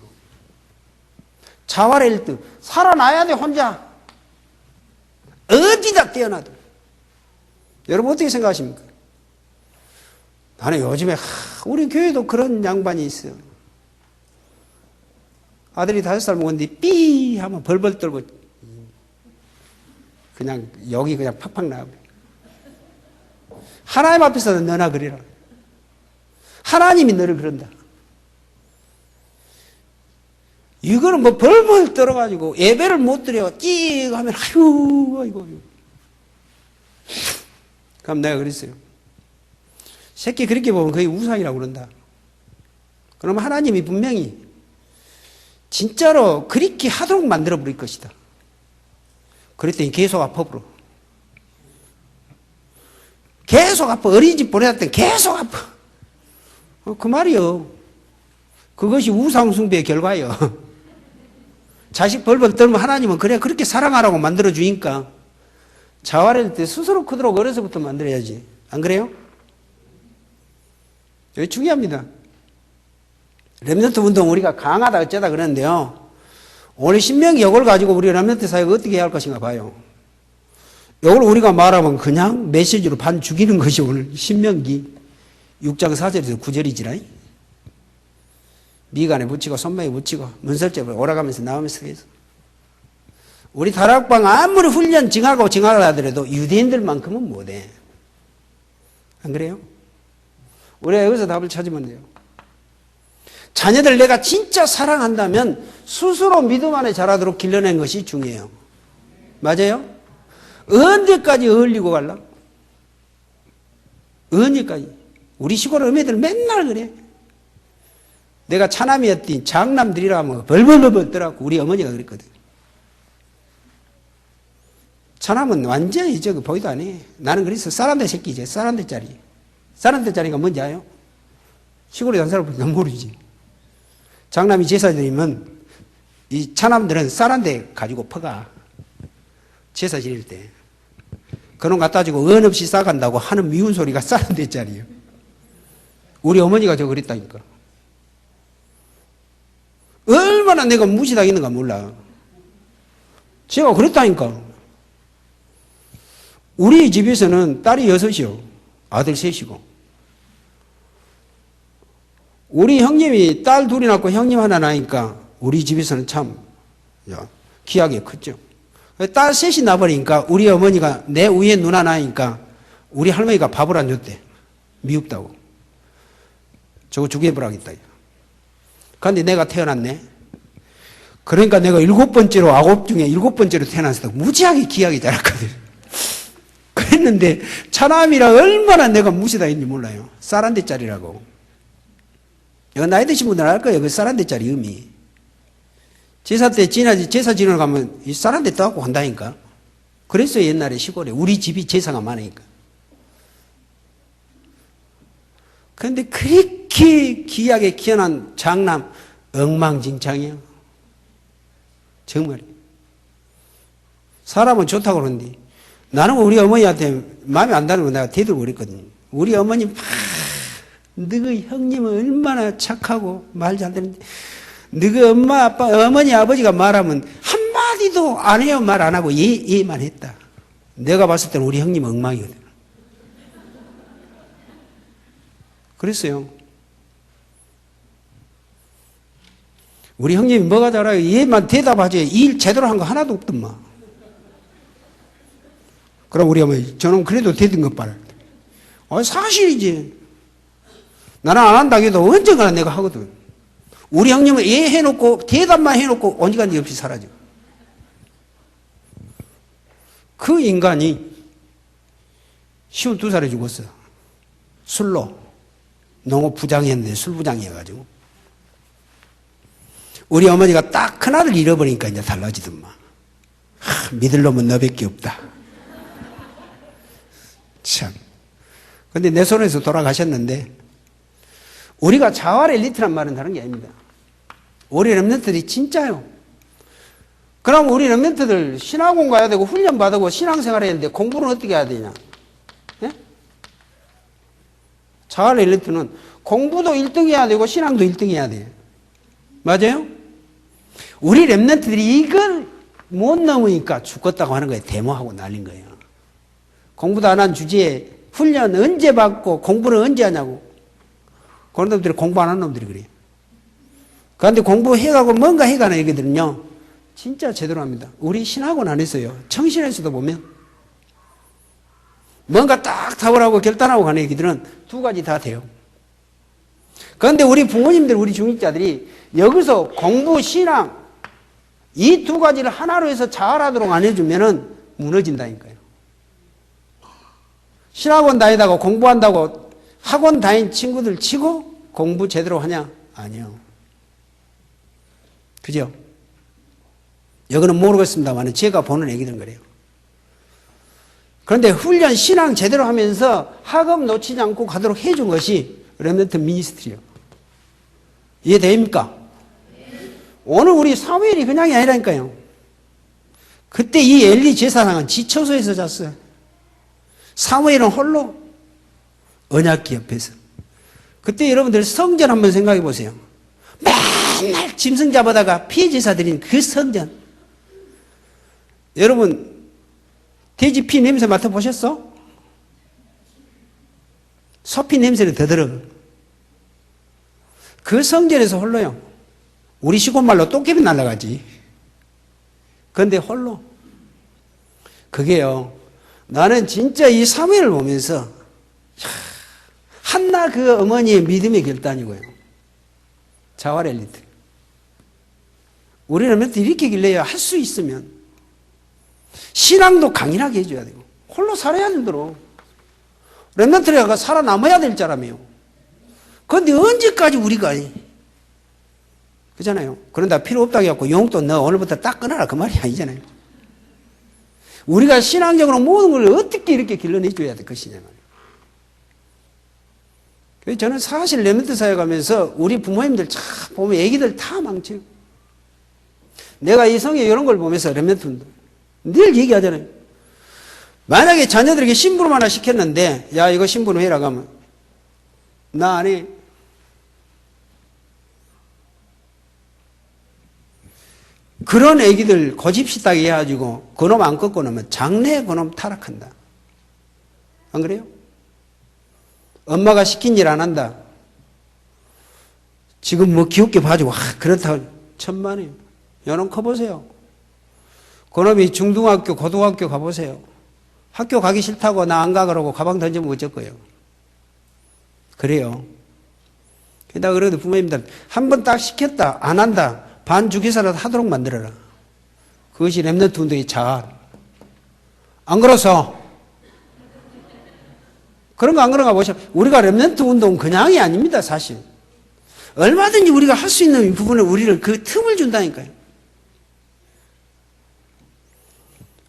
자활 엘리트. 살아나야 돼 혼자. 어디다 뛰어나도. 여러분 어떻게 생각하십니까? 나는 요즘에 우리 교회도 그런 양반이 있어요. 아들이 5살 먹었는데 삐 하면 벌벌 떨고 그냥 여기 그냥 팍팍 나와요. 하나님 앞에서는 너나 그리라. 하나님이 너를 그런다. 이거는 뭐 벌벌 떨어가지고 예배를 못 드려 찌 하면 아이고. 그럼 내가 그랬어요. 새끼 그렇게 보면 거의 우상이라고 그런다. 그럼 하나님이 분명히 진짜로 그렇게 하도록 만들어 버릴 것이다. 그랬더니 계속 아파버려. 계속 아파. 어린이집 보내다 때 계속 아파. 그 말이요. 그것이 우상숭배의 결과예요. 자식 벌벌 떨면 하나님은 그래 그렇게 사랑하라고 만들어주니까 자활할 때 스스로 크도록 어려서부터 만들어야지. 안 그래요? 이게 중요합니다. 렘넌트 운동 우리가 강하다 어쩌다 그러는데요. 오늘 신명기 이걸 가지고 우리 렘넌트 사회가 어떻게 해야 할 것인가 봐요. 이걸 우리가 말하면 그냥 메시지로 반 죽이는 것이 오늘 신명기 6장 4절에서 9절이지라. 미간에 붙이고 손목에 붙이고 문설적으로 오라가면서 나오면서 해서 우리 다락방 아무리 훈련 증하고 하더라도 유대인들만큼은 못해. 안 그래요? 우리가 여기서 답을 찾으면 돼요. 자녀들 내가 진짜 사랑한다면 스스로 믿음 안에 자라도록 길러낸 것이 중요해요. 맞아요? 언제까지 어울리고 갈라? 언제까지? 우리 시골 어머니들 맨날 그래. 내가 차남이었더니 장남들이라면 벌벌벌벌 떨어갖고 우리 어머니가 그랬거든. 차남은 완전히 저거 보이도 안 해. 나는 그래서 쌀한대 새끼지. 쌀한대짜리. 쌀한대짜리가 뭔지 아요? 시골에 산 사람은 모르지. 장남이 제사 드리면 이 차남들은 쌀한대 가지고 퍼가. 제사 지낼 때. 그놈 갖다 주고 은 없이 싸간다고 하는 미운 소리가 쌀한대짜리예요. 우리 어머니가 저 그랬다니까. 얼마나 내가 무시당했는가 몰라. 제가 그랬다니까. 우리 집에서는 딸이 6이요. 아들 3이고. 우리 형님이 딸 2이 낳고 형님 하나 나니까 우리 집에서는 참 귀하게 컸죠. 딸 3이 나버리니까 우리 어머니가 내 위에 누나 나니까 우리 할머니가 밥을 안 줬대. 미흡다고. 저거 죽여버리겠다. 그런데 내가 태어났네. 그러니까 내가 7번째로 아곱 중에 7번째로 태어났을 때 무지하게 귀하게 자랐거든. 그랬는데 차남이라 얼마나 내가 무시당했는지 몰라요. 쌀 한 대짜리라고. 이거 나이 드신 분들은 알 거예요. 그 쌀 한 대짜리 의미. 제사 때 제사 지내러 가면 이 쌀 한 대 떠갖고 간다니까. 그랬어요. 옛날에 시골에. 우리 집이 제사가 많으니까. 그런데 그렇게 귀하게 키어난 장남 엉망진창이야. 정말. 사람은 좋다고 그러는데 나는 우리 어머니한테 마음에 안 드는 거 내가 대들고 그랬거든요. 우리 어머니 막 너희 형님은 얼마나 착하고 말 잘 듣는데 너희 엄마 아빠 어머니 아버지가 말하면 한마디도 안 해요. 말 안 하고 예만 했다. 내가 봤을 때는 우리 형님은 엉망이거든. 그랬어요. 우리 형님이 뭐가 잘해요? 얘만 대답하지 일 제대로 한 거 하나도 없더만. 그럼 우리 어머니 저놈 그래도 대든 것 봐라. 사실이지. 나는 안 한다고 해도 언젠가는 내가 하거든. 우리 형님은 예 해놓고 대답만 해놓고 언제간지 없이 사라져. 그 인간이 52살에 죽었어. 술로. 농업 부장이었는데 술 부장이어가지고. 우리 어머니가 딱 큰아들 잃어버리니까 이제 달라지더만. 믿을 놈은 너밖에 없다. 참. 근데 내 손에서 돌아가셨는데, 우리가 자활 엘리트란 말은 다른 게 아닙니다. 우리 렘넌트들이 진짜요. 그럼 우리 렘넌트들 신학원 가야 되고 훈련 받고 신앙생활 해야 되는데 공부는 어떻게 해야 되냐? 예? 자활 엘리트는 공부도 1등 해야 되고 신앙도 1등 해야 돼요. 맞아요? 우리 렘넌트들이 이걸 못 넘으니까 죽겠다고 하는 거예요. 데모하고 날린 거예요. 공부도 안 한 주제에 훈련 언제 받고 공부를 언제 하냐고. 그런 놈들이 공부 안 하는 놈들이 그래요. 그런데 공부해가고 뭔가 해가는 애기들은요. 진짜 제대로 합니다. 우리 신학원 안 했어요. 청신에서도 보면 뭔가 딱 답을 하고 결단하고 가는 애기들은 2가지 다 돼요. 그런데 우리 부모님들, 우리 중직자들이 여기서 공부, 신앙 이 2가지를 하나로 해서 자활하도록 안 해주면은 무너진다니까요. 신학원 다니다가 공부한다고 학원 다닌 친구들 치고 공부 제대로 하냐? 아니요. 그죠? 여기는 모르겠습니다만 제가 보는 얘기들은 그래요. 그런데 훈련 신앙 제대로 하면서 학업 놓치지 않고 가도록 해준 것이 렘넌트 미니스트리요. 이해됩니까? 오늘 우리 사무엘이 그냥이 아니라니까요. 그때 이 엘리 제사장은 지처소에서 잤어요. 사무엘은 홀로 언약궤 옆에서. 그때 여러분들 성전 한번 생각해 보세요. 맨날 짐승 잡아다가 피제사 드린 그 성전. 여러분 돼지 피 냄새 맡아보셨어? 소피 냄새를 더 들어. 그 성전에서 홀로요. 우리 시골말로 똥개비 날아가지. 그런데 홀로. 그게요. 나는 진짜 이 사무엘을 보면서 한나 그 어머니의 믿음의 결단이고요. 자활 엘리트. 우리는 이렇게 길래야 할 수 있으면 신앙도 강인하게 해줘야 되고 홀로 살아야 되도록 렘넌트가 살아남아야 될 자라며. 그런데 언제까지 우리가 그잖아요. 그런다 필요 없다고 해갖고 용돈 너 오늘부터 딱 끊어라 그 말이 아니잖아요. 우리가 신앙적으로 모든 걸 어떻게 이렇게 길러내줘야 될 것이냐 말이에요. 그래서 저는 사실 렘넌트 사회 가면서 우리 부모님들 참 보면 애기들 다 망쳐요. 내가 이 성에 이런 걸 보면서 렘넌트들 늘 얘기하잖아요. 만약에 자녀들에게 심부름 하나 시켰는데 야 이거 심부름 해라 하면 나 안 해. 그런 애기들 고집시다게 해가지고 그놈 안 꺾고 놓으면 장래에 그놈 타락한다. 안 그래요? 엄마가 시킨 일 안 한다. 지금 뭐 귀엽게 봐주고 그렇다고 천만에요. 여놈 커보세요. 그놈이 중등학교 고등학교 가보세요. 학교 가기 싫다고 나 안 가 그러고 가방 던지면 어쩔 거예요. 그래요. 내가 그래도 부모님들 한 번 딱 시켰다 안 한다. 반주기사라도 하도록 만들어라. 그것이 렘넌트 운동의 자아. 안 그래서 그런 거 안 그런가 보셔. 우리가 렘넌트 운동 그냥이 아닙니다. 사실 얼마든지 우리가 할 수 있는 부분에 우리를 그 틈을 준다니까요.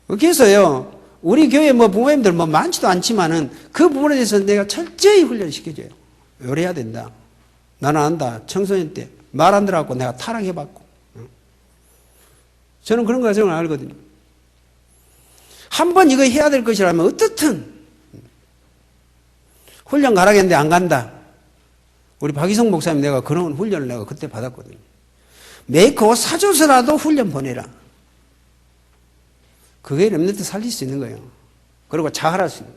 그래서요 우리 교회 뭐 부모님들 뭐 많지도 않지만은 그 부분에 대해서 내가 철저히 훈련시켜줘요. 요래야 된다. 나는 안다. 청소년 때 말 안 들어갖고 내가 타락해봤고. 저는 그런 과정을 알거든요. 한 번 이거 해야 될 것이라면 어떻든 훈련 가라겠는데 안 간다. 우리 박희성 목사님 내가 그런 훈련을 내가 그때 받았거든요. 메이커 옷 사줘서라도 훈련 보내라. 그게 렘넌트 살릴 수 있는 거예요. 그리고 자활할 수 있는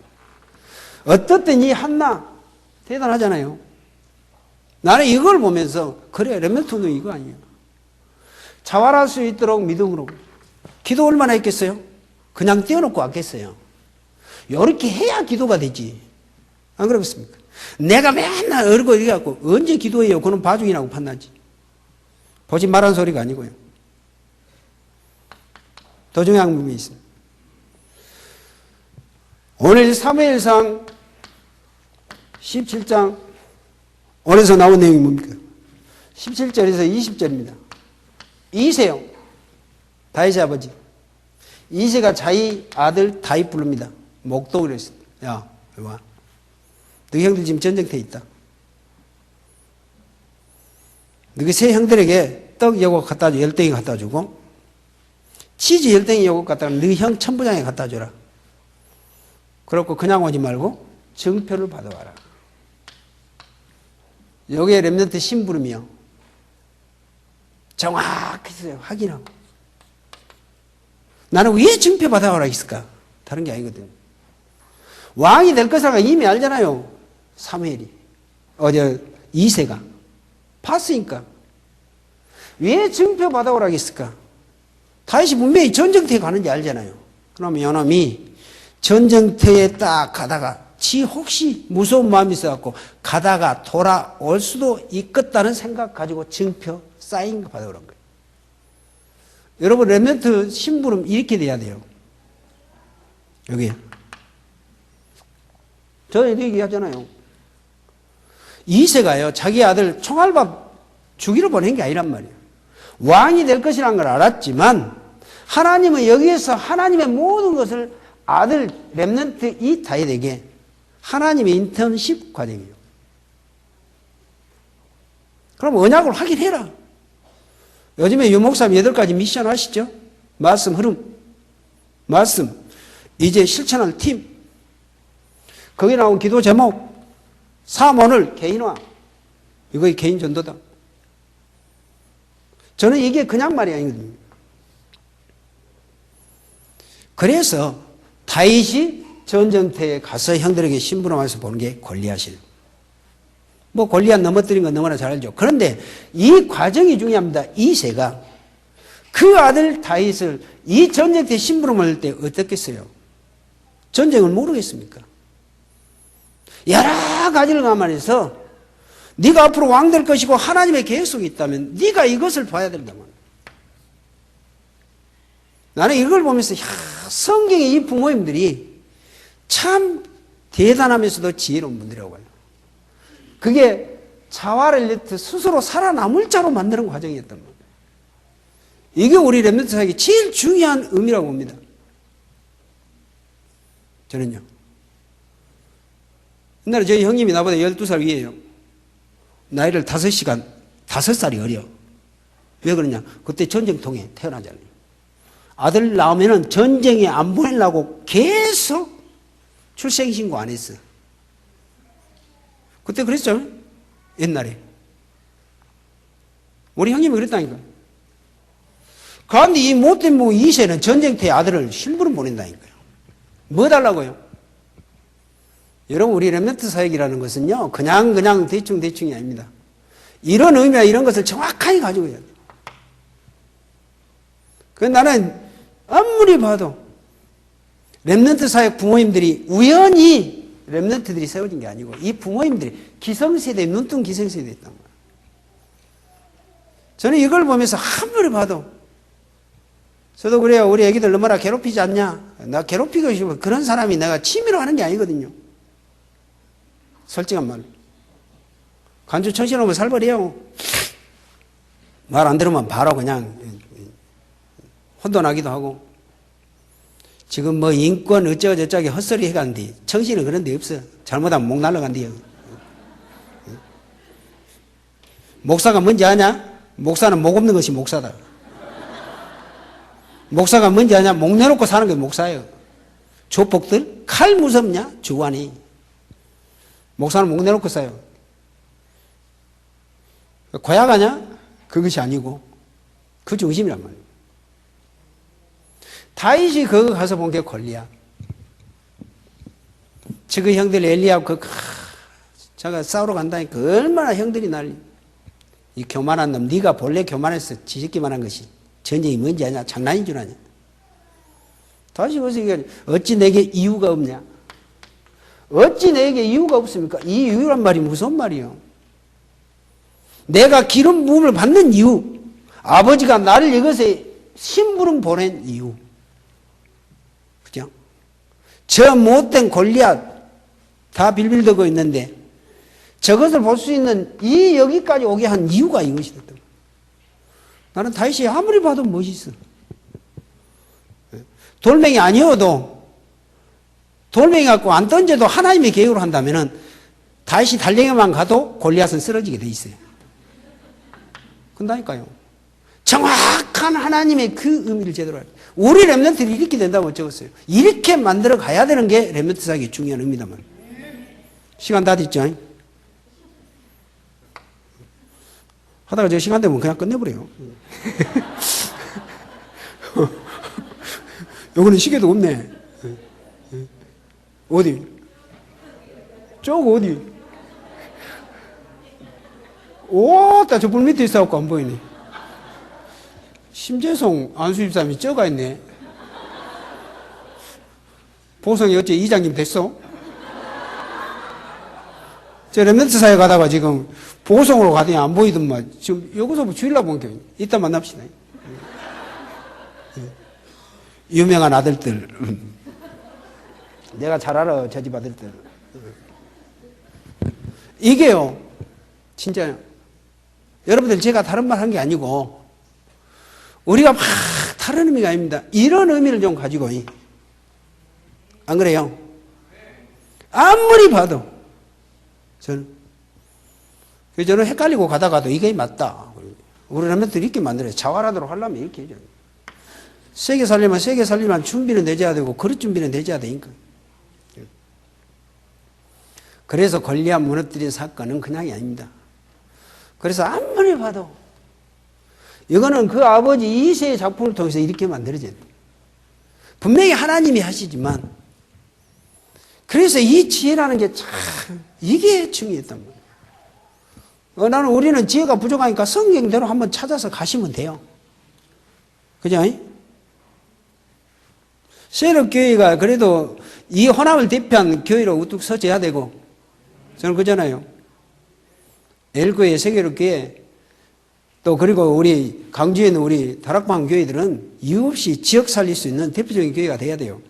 거예요. 어떻든 이 한나 대단하잖아요. 나는 이걸 보면서 그래 렘넌트 운동 이거 아니에요. 자활할 수 있도록 믿음으로. 기도 얼마나 했겠어요? 그냥 떼어놓고 왔겠어요. 이렇게 해야 기도가 되지. 안 그렇습니까? 내가 맨날 얼굴 이렇게 갖고 언제 기도해요? 그건 봐중이라고 판단하지. 보지 말란 소리가 아니고요. 더 중요한 부분이 있습니다. 오늘 사무엘상 17장 오늘서 나온 내용이 뭡니까? 17절에서 20절입니다. 이세요. 다윗의 아버지. 이세가 자기 아들 다윗 부릅니다. 목동을 했습니다. 야, 이리 와. 너희 형들 지금 전쟁터에 있다. 너희 세 형들에게 떡 여고 갖다 줘. 10덩이 갖다 주고 치즈 10덩이 여고 갖다가 너희 형 천부장에 갖다 줘라. 그렇고 그냥 오지 말고 증표를 받아와라. 여기에 렘넌트 심부름이요. 정확히 확인하고. 나는 왜 증표 받아오라 했을까? 다른 게 아니거든요. 왕이 될 것을 이미 알잖아요. 사무엘이. 이세가. 봤으니까. 왜 증표 받아오라 했을까? 다윗이 분명히 전쟁터에 가는지 알잖아요. 그러면 요놈이 전쟁터에 딱 가다가 지 혹시 무서운 마음이 있어갖고 가다가 돌아올 수도 있겠다는 생각 가지고 증표 사인 거 받아오란 거예요. 여러분 렘넌트 심부름 이렇게 돼야 돼요. 여기 저 얘기하잖아요. 이세가요 자기 아들 총알밥 주기로 보낸 게 아니란 말이에요. 왕이 될 것이라는 걸 알았지만 하나님은 여기에서 하나님의 모든 것을 아들 렘넌트 이 다윗에게 하나님의 인턴십 과정이에요. 그럼 언약을 확인해라. 요즘에 유목사님 8가지 미션 하시죠? 말씀 흐름, 말씀, 이제 실천할 팀, 거기 나온 기도 제목, 사모를 개인화, 이거 개인 전도다. 저는 이게 그냥 말이 아니거든요. 그래서 다윗이 전쟁터에 가서 형들에게 심부름하면서 보는 게 골리앗이에요. 뭐 골리앗 넘어뜨린 건 너무나 잘 알죠. 그런데 이 과정이 중요합니다. 이새가 그 아들 다윗을 이 전쟁터에 심부름을 할 때 어떻겠어요? 전쟁을 모르겠습니까? 여러 가지를 감안해서 네가 앞으로 왕 될 것이고 하나님의 계획 속에 있다면 네가 이것을 봐야 된다만. 나는 이걸 보면서 성경의 이 부모님들이 참 대단하면서도 지혜로운 분들이라고 봐요. 그게 자활을 스스로 살아남을 자로 만드는 과정이었단 말이에요. 이게 우리 렘넌트 사역의 제일 중요한 의미라고 봅니다. 저는요. 옛날에 저희 형님이 나보다 12살 위에요. 나이를 5살이 어려. 왜 그러냐? 그때 전쟁통에 태어나잖아요. 아들 나오면은 전쟁에 안 보내려고 계속 출생신고 안 했어. 그때 그랬죠? 옛날에. 우리 형님이 그랬다니까. 그런데 이 못된 뭐 이세는 전쟁터에 아들을 심부름 보낸다니까요. 뭐 달라고요? 여러분, 우리 렘넌트 사역이라는 것은요, 그냥 대충이 아닙니다. 이런 의미와 이런 것을 정확하게 가지고 해야 돼요. 나는 아무리 봐도 렘넌트 사역 부모님들이 우연히 렘넌트들이 세워진 게 아니고 이 부모님들이 기성세대, 눈뜬 기성세대에 있단 말이에요. 저는 이걸 보면서 아무리 봐도 저도 그래요. 우리 애기들 얼마나 괴롭히지 않냐? 나 괴롭히고 싶어. 그런 사람이 내가 취미로 하는 게 아니거든요. 솔직한 말. 간주 천신하면 살벌해요. 말 안 들으면 바로 그냥 혼돈하기도 하고. 지금 뭐 인권 어쩌고저쩌고 헛소리 해가는데 정신은 그런 데 없어. 잘못하면 목 날라간대요. 목사가 뭔지 아냐? 목사는 목 없는 것이 목사다. 목사가 뭔지 아냐? 목 내놓고 사는 게 목사예요. 조폭들? 칼 무섭냐? 주관이. 목사는 목 내놓고 사요. 고약하냐? 그것이 아니고 그 중심이란 말이에요. 다윗이 그거 가서 본 게 골리앗. 지금 형들 엘리압 제가 싸우러 간다니까 얼마나 형들이 난리. 이 교만한 놈, 네가 본래 교만해서 지식기만 한 것이 전쟁이 뭔지 아냐? 장난인 줄 아냐? 다시 보세요. 어찌 내게 이유가 없냐? 어찌 내게 이유가 없습니까? 이 이유란 말이 무슨 말이요? 내가 기름 부음을 받는 이유, 아버지가 나를 이것에 심부름 보낸 이유. 그죠? 저 못된 골리앗 다 빌빌대고 있는데 저것을 볼 수 있는 이 여기까지 오게 한 이유가 이것이 됐다. 나는 다윗이 아무리 봐도 멋있어. 돌멩이 아니어도 돌멩이 갖고 안 던져도 하나님의 계획으로 한다면은 다윗이 달려만 가도 골리앗은 쓰러지게 돼 있어요. 그런다니까요. 정확한 하나님의 그 의미를 제대로 알고. 우리 렘넌트들이 이렇게 된다고 적었어요. 이렇게 만들어 가야 되는 게 렘넌트 사역의 중요한 의미다만. 시간 다 됐죠? 하다가 저 시간 되면 그냥 끝내버려요. 요거는 시계도 없네. 어디? 쪽 어디? 오, 저 불 밑에 있어갖고 안 보이네. 심재송 안수집사님이 쪄가 있네. 보성이 어째 이장님 됐어? 저 렘넌트 사회 가다가 지금 보성으로 가더니 안 보이더만 지금 여기서 주일날 본 게 이따 만납시다. 유명한 아들들. 내가 잘 알아, 저 집 아들들. 이게요, 진짜요. 여러분들 제가 다른 말 한 게 아니고 우리가 막 다른 의미가 아닙니다. 이런 의미를 좀 가지고 안 그래요? 아무리 봐도 저는 헷갈리고 가다가도 이게 맞다. 우리 람들이 이렇게 만들어요. 자활하도록 하려면 이렇게 해줘요. 세게 살리면 준비는 되져야 되고 그릇 준비는 되져야 되니까. 그래서 골리앗 무너뜨린 사건은 그냥이 아닙니다. 그래서 아무리 봐도 이거는 그 아버지 이새의 작품을 통해서 이렇게 만들어져요. 분명히 하나님이 하시지만 그래서 이 지혜라는 게 참 이게 중요했단 말이에요. 나는 우리는 지혜가 부족하니까 성경대로 한번 찾아서 가시면 돼요. 그죠? 세력교회가 그래도 이 혼합을 대표한 교회로 우뚝 서져야 되고 저는 그잖아요. 엘교회, 세계로교회 또 그리고 우리 강주에 있는 우리 다락방 교회들은 이유 없이 지역 살릴 수 있는 대표적인 교회가 돼야 돼요.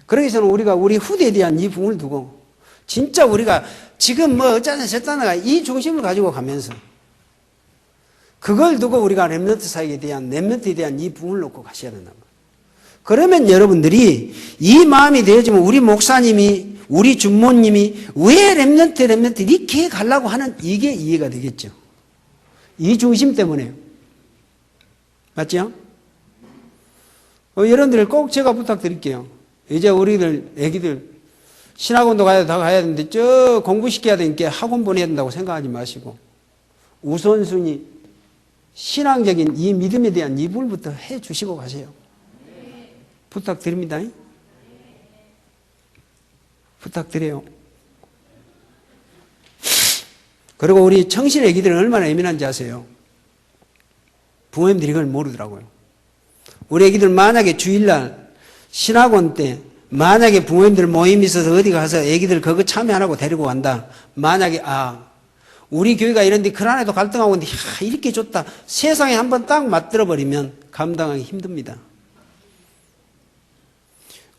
그러기 위해서는 우리가 우리 후대에 대한 이 부분을 두고 진짜 우리가 지금 뭐 어쩌나 저쩌나가 이 중심을 가지고 가면서 그걸 두고 우리가 렘넌트에 대한 이 부분을 놓고 가셔야 된다. 그러면 여러분들이 이 마음이 되어지면 우리 목사님이 우리 주모님이 왜 렘넌트 이렇게 가려고 하는 이게 이해가 되겠죠. 이 중심 때문에요. 맞죠? 여러분들 꼭 제가 부탁드릴게요. 이제 우리들 애기들 신학원도 가야 되는데 저 공부시켜야 되니까 학원 보내야 된다고 생각하지 마시고 우선순위 신앙적인 이 믿음에 대한 이불부터 해 주시고 가세요. 부탁드립니다. 부탁드려요. 그리고 우리 청실 애기들은 얼마나 예민한지 아세요? 부모님들이 그걸 모르더라고요. 우리 애기들 만약에 주일날 신학원 때 만약에 부모님들 모임이 있어서 어디 가서 애기들 그거 참여 안 하고 데리고 간다. 만약에 우리 교회가 이런데 그 안에도 갈등하고 있는데 이렇게 좋다. 세상에 한번 딱 맞들어 버리면 감당하기 힘듭니다.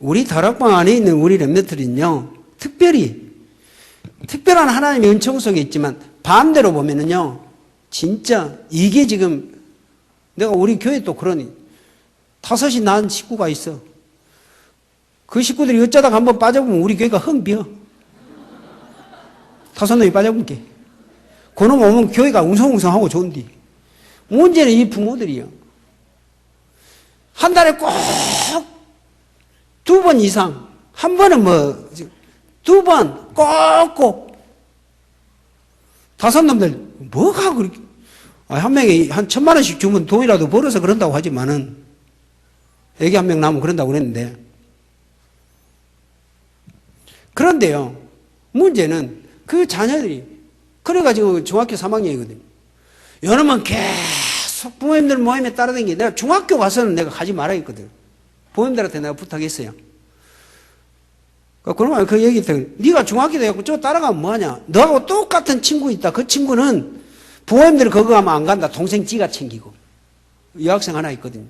우리 다락방 안에 있는 우리 렘넌트는요, 특별한 하나님의 은총 속에 있지만 반대로 보면은요, 진짜 이게 지금 내가 우리 교회 또 그러니 5이 낳은 식구가 있어. 그 식구들이 어쩌다가 한번 빠져보면 우리 교회가 헝 비어. 5놈이 빠져본 게. 그놈 오면 교회가 웅성웅성하고 좋은데. 문제는 이 부모들이요. 한 달에 꼭 2번 이상, 한 번은 2번 꼭꼭 5놈들 뭐가 그렇게 한 명이 한 1,000만 원씩 주면 돈이라도 벌어서 그런다고 하지만은 애기 한 명 나면 그런다고 그랬는데 그런데요 문제는 그 자녀들이 그래가지고 중학교 3학년이거든요. 여름은 계속 부모님들 모임에 따라다니게 내가 중학교 가서는 내가 가지 말아 했거든. 부모님들한테 내가 부탁했어요. 그러면 그 얘기 때문에 네가 중학교 돼갖고 저 따라가면 뭐하냐. 너하고 똑같은 친구 있다. 그 친구는 부모님들이 그거 가면 안 간다. 동생 지가 챙기고. 여학생 하나 있거든요.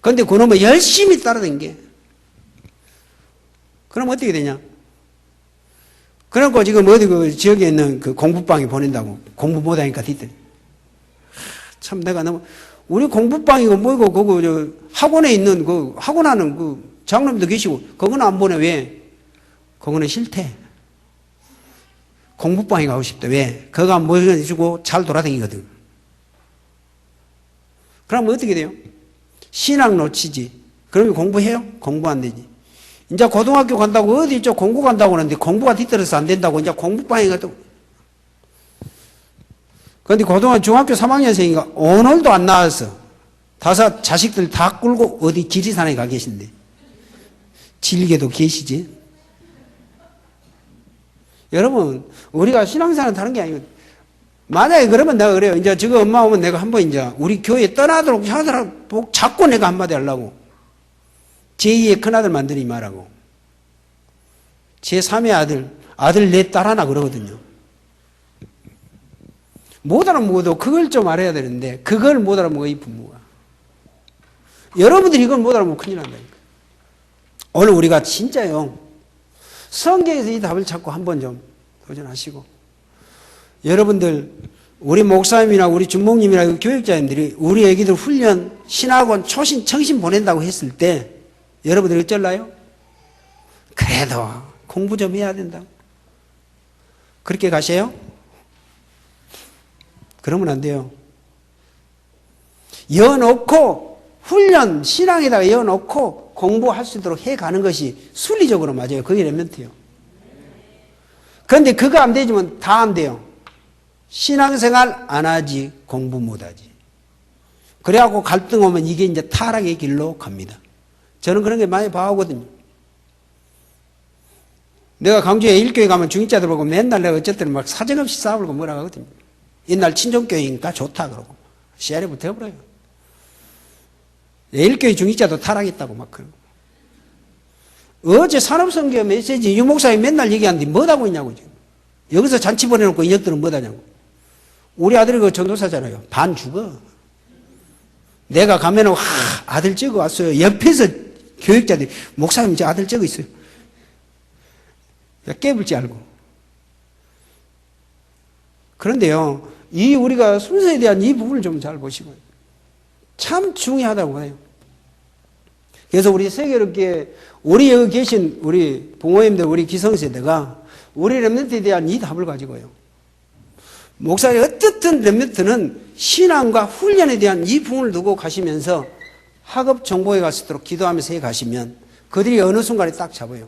그런데 그놈은 열심히 따라다니게. 그럼 어떻게 되냐. 그래갖고 지금 어디 그 지역에 있는 그 공부방에 보낸다고. 공부 못하니까 뒤뜰. 참 내가 너무 우리 공부방이고 뭐고 그거 저 학원에 있는 그 학원하는 그 장로님도 계시고 그거는 안 보내. 왜? 그거는 싫대. 공부방에 가고 싶대. 왜? 그거 안 보여주고 잘 돌아다니거든. 그럼 어떻게 돼요? 신앙 놓치지. 그러면 공부해요? 공부 안 되지. 이제 고등학교 간다고 어디 저 공부 간다고 하는데 공부가 뒤떨어서 안 된다고 이제 공부방에 가도. 그런데 중학교 3학년생이가 오늘도 안 나왔어. 5 자식들 다 끌고 어디 지리산에 가 계신데. 질게도 계시지. 여러분, 우리가 신앙생활은 다른 게 아니거든. 만약에 그러면 내가 그래요. 이제 지금 엄마 오면 내가 한번 이제 우리 교회 떠나도록 하더라도 자꾸 내가 한마디 하려고. 제2의 큰아들 만드니 말하고. 제3의 아들 내 딸 하나 그러거든요. 못 알아먹어도 그걸 좀 알아야 되는데 그걸 못 알아먹어 이 부모가. 여러분들이 이걸 못 알아먹으면 큰일 난다니까. 오늘 우리가 진짜요. 성경에서 이 답을 찾고 한번 좀 도전하시고 여러분들, 우리 목사님이나 우리 주목님이나 교육자님들이 우리 애기들 훈련, 신학원, 초신, 청신 보낸다고 했을 때 여러분들이 어쩔라요? 그래도 공부 좀 해야 된다. 그렇게 가세요? 그러면 안 돼요. 여놓고 훈련, 신앙에다가 여놓고 공부할 수 있도록 해가는 것이 순리적으로 맞아요. 그게 랩런트예요. 그런데 그거 안 되지만 다 안 돼요. 신앙생활 안 하지, 공부 못 하지. 그래갖고 갈등 오면 이게 이제 타락의 길로 갑니다. 저는 그런 게 많이 봐오거든요. 내가 강주에 일교회 가면 중직자들 보고 맨날 내가 어쨌든 막 사정없이 싸우고 뭐라 하거든요. 옛날 친정교회니까 좋다 그러고 씨알에 붙어버려요. 일교회 중직자도 타락했다고 막 그러고. 어제 산업선교 메시지 유 목사님 맨날 얘기하는데 뭐하고 있냐고 지금. 여기서 잔치 보내놓고 인혁들은 뭐하냐고. 우리 아들이 그 전도사잖아요. 반 죽어. 내가 가면은 아들 찍어 왔어요. 옆에서 교육자들이 목사님 저 아들 찍어 있어요. 깨불지 알고. 그런데요, 이 우리가 순서에 대한 이 부분을 좀 잘 보시고 참 중요하다고 봐요. 그래서 우리 세계롭게 우리 여기 계신 우리 부모님들, 우리 기성세대가 우리 렘넌트에 대한 이 답을 가지고요. 목사님 어떻든 렘넌트는 신앙과 훈련에 대한 이 부분을 두고 가시면서 학업 정보에 갔도록 기도하면서 해 가시면 그들이 어느 순간에 딱 잡아요.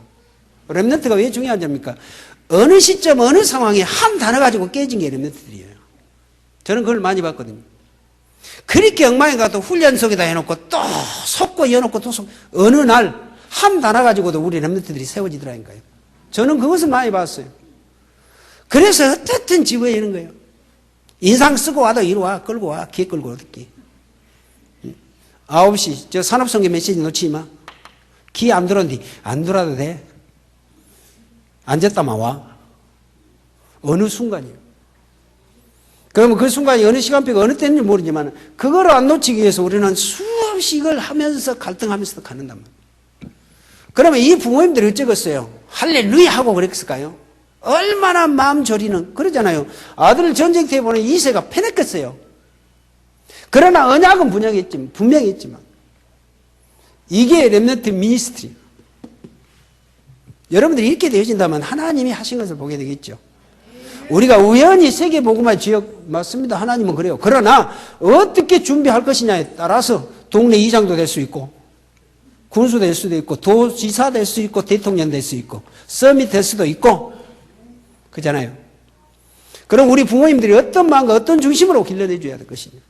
렘넌트가 왜 중요한 점입니까? 어느 시점, 어느 상황에 한 단어 가지고 깨진 게 렘넌트들이에요. 저는 그걸 많이 봤거든요. 그렇게 엉망에 가도 훈련 속에다 해놓고 또 속고 여놓고 또 속, 어느 날 한 단어 가지고도 우리 렘넌트들이 세워지더라니까요. 저는 그것을 많이 봤어요. 그래서 어떻든 집어내는 거예요. 인상 쓰고 와도 이리 와, 끌고 와, 기 끌고 어떻게. 9시, 저 산업성교 메시지 놓치지 마. 기 안 들어온디, 안 들어도 돼. 앉았다만 와. 어느 순간이에요. 그러면 그 순간이 어느 시간표가 어느 때인지 모르지만 그거를 안 놓치기 위해서 우리는 수없이 이걸 하면서 갈등하면서 가는단 말이에요. 그러면 이 부모님들이 어쩌겠어요? 할렐루야 하고 그랬을까요? 얼마나 마음 졸이는, 그러잖아요. 아들을 전쟁터에 보낸 이세가 패냈겠어요. 그러나 언약은 분명히 했지만 이게 렘넌트 미니스트리. 여러분들이 이렇게 되어진다면 하나님이 하신 것을 보게 되겠죠. 우리가 우연히 세계복음화 지역 맞습니다. 하나님은 그래요. 그러나 어떻게 준비할 것이냐에 따라서 동네 이장도 될 수 있고 군수 될 수도 있고 도지사 될 수 있고 대통령 될 수 있고 서밋 될 수도 있고 그잖아요. 그럼 우리 부모님들이 어떤 마음과 어떤 중심으로 길러내줘야 될 것이냐.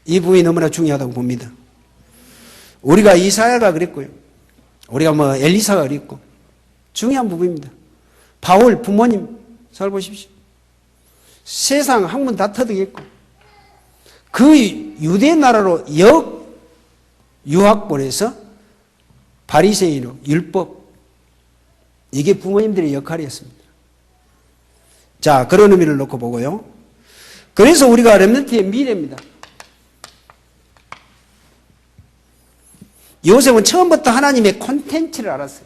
이 부분이 너무나 중요하다고 봅니다. 우리가 이사야가 그랬고요. 우리가 뭐 엘리사가 그랬고 중요한 부분입니다. 바울 부모님 잘 보십시오. 세상 학문 다 터득했고 그 유대 나라로 유학 보내서 바리새인으로 율법 이게 부모님들의 역할이었습니다. 자, 그런 의미를 놓고 보고요. 그래서 우리가 렘넌트의 미래입니다. 요셉은 처음부터 하나님의 콘텐츠를 알았어요.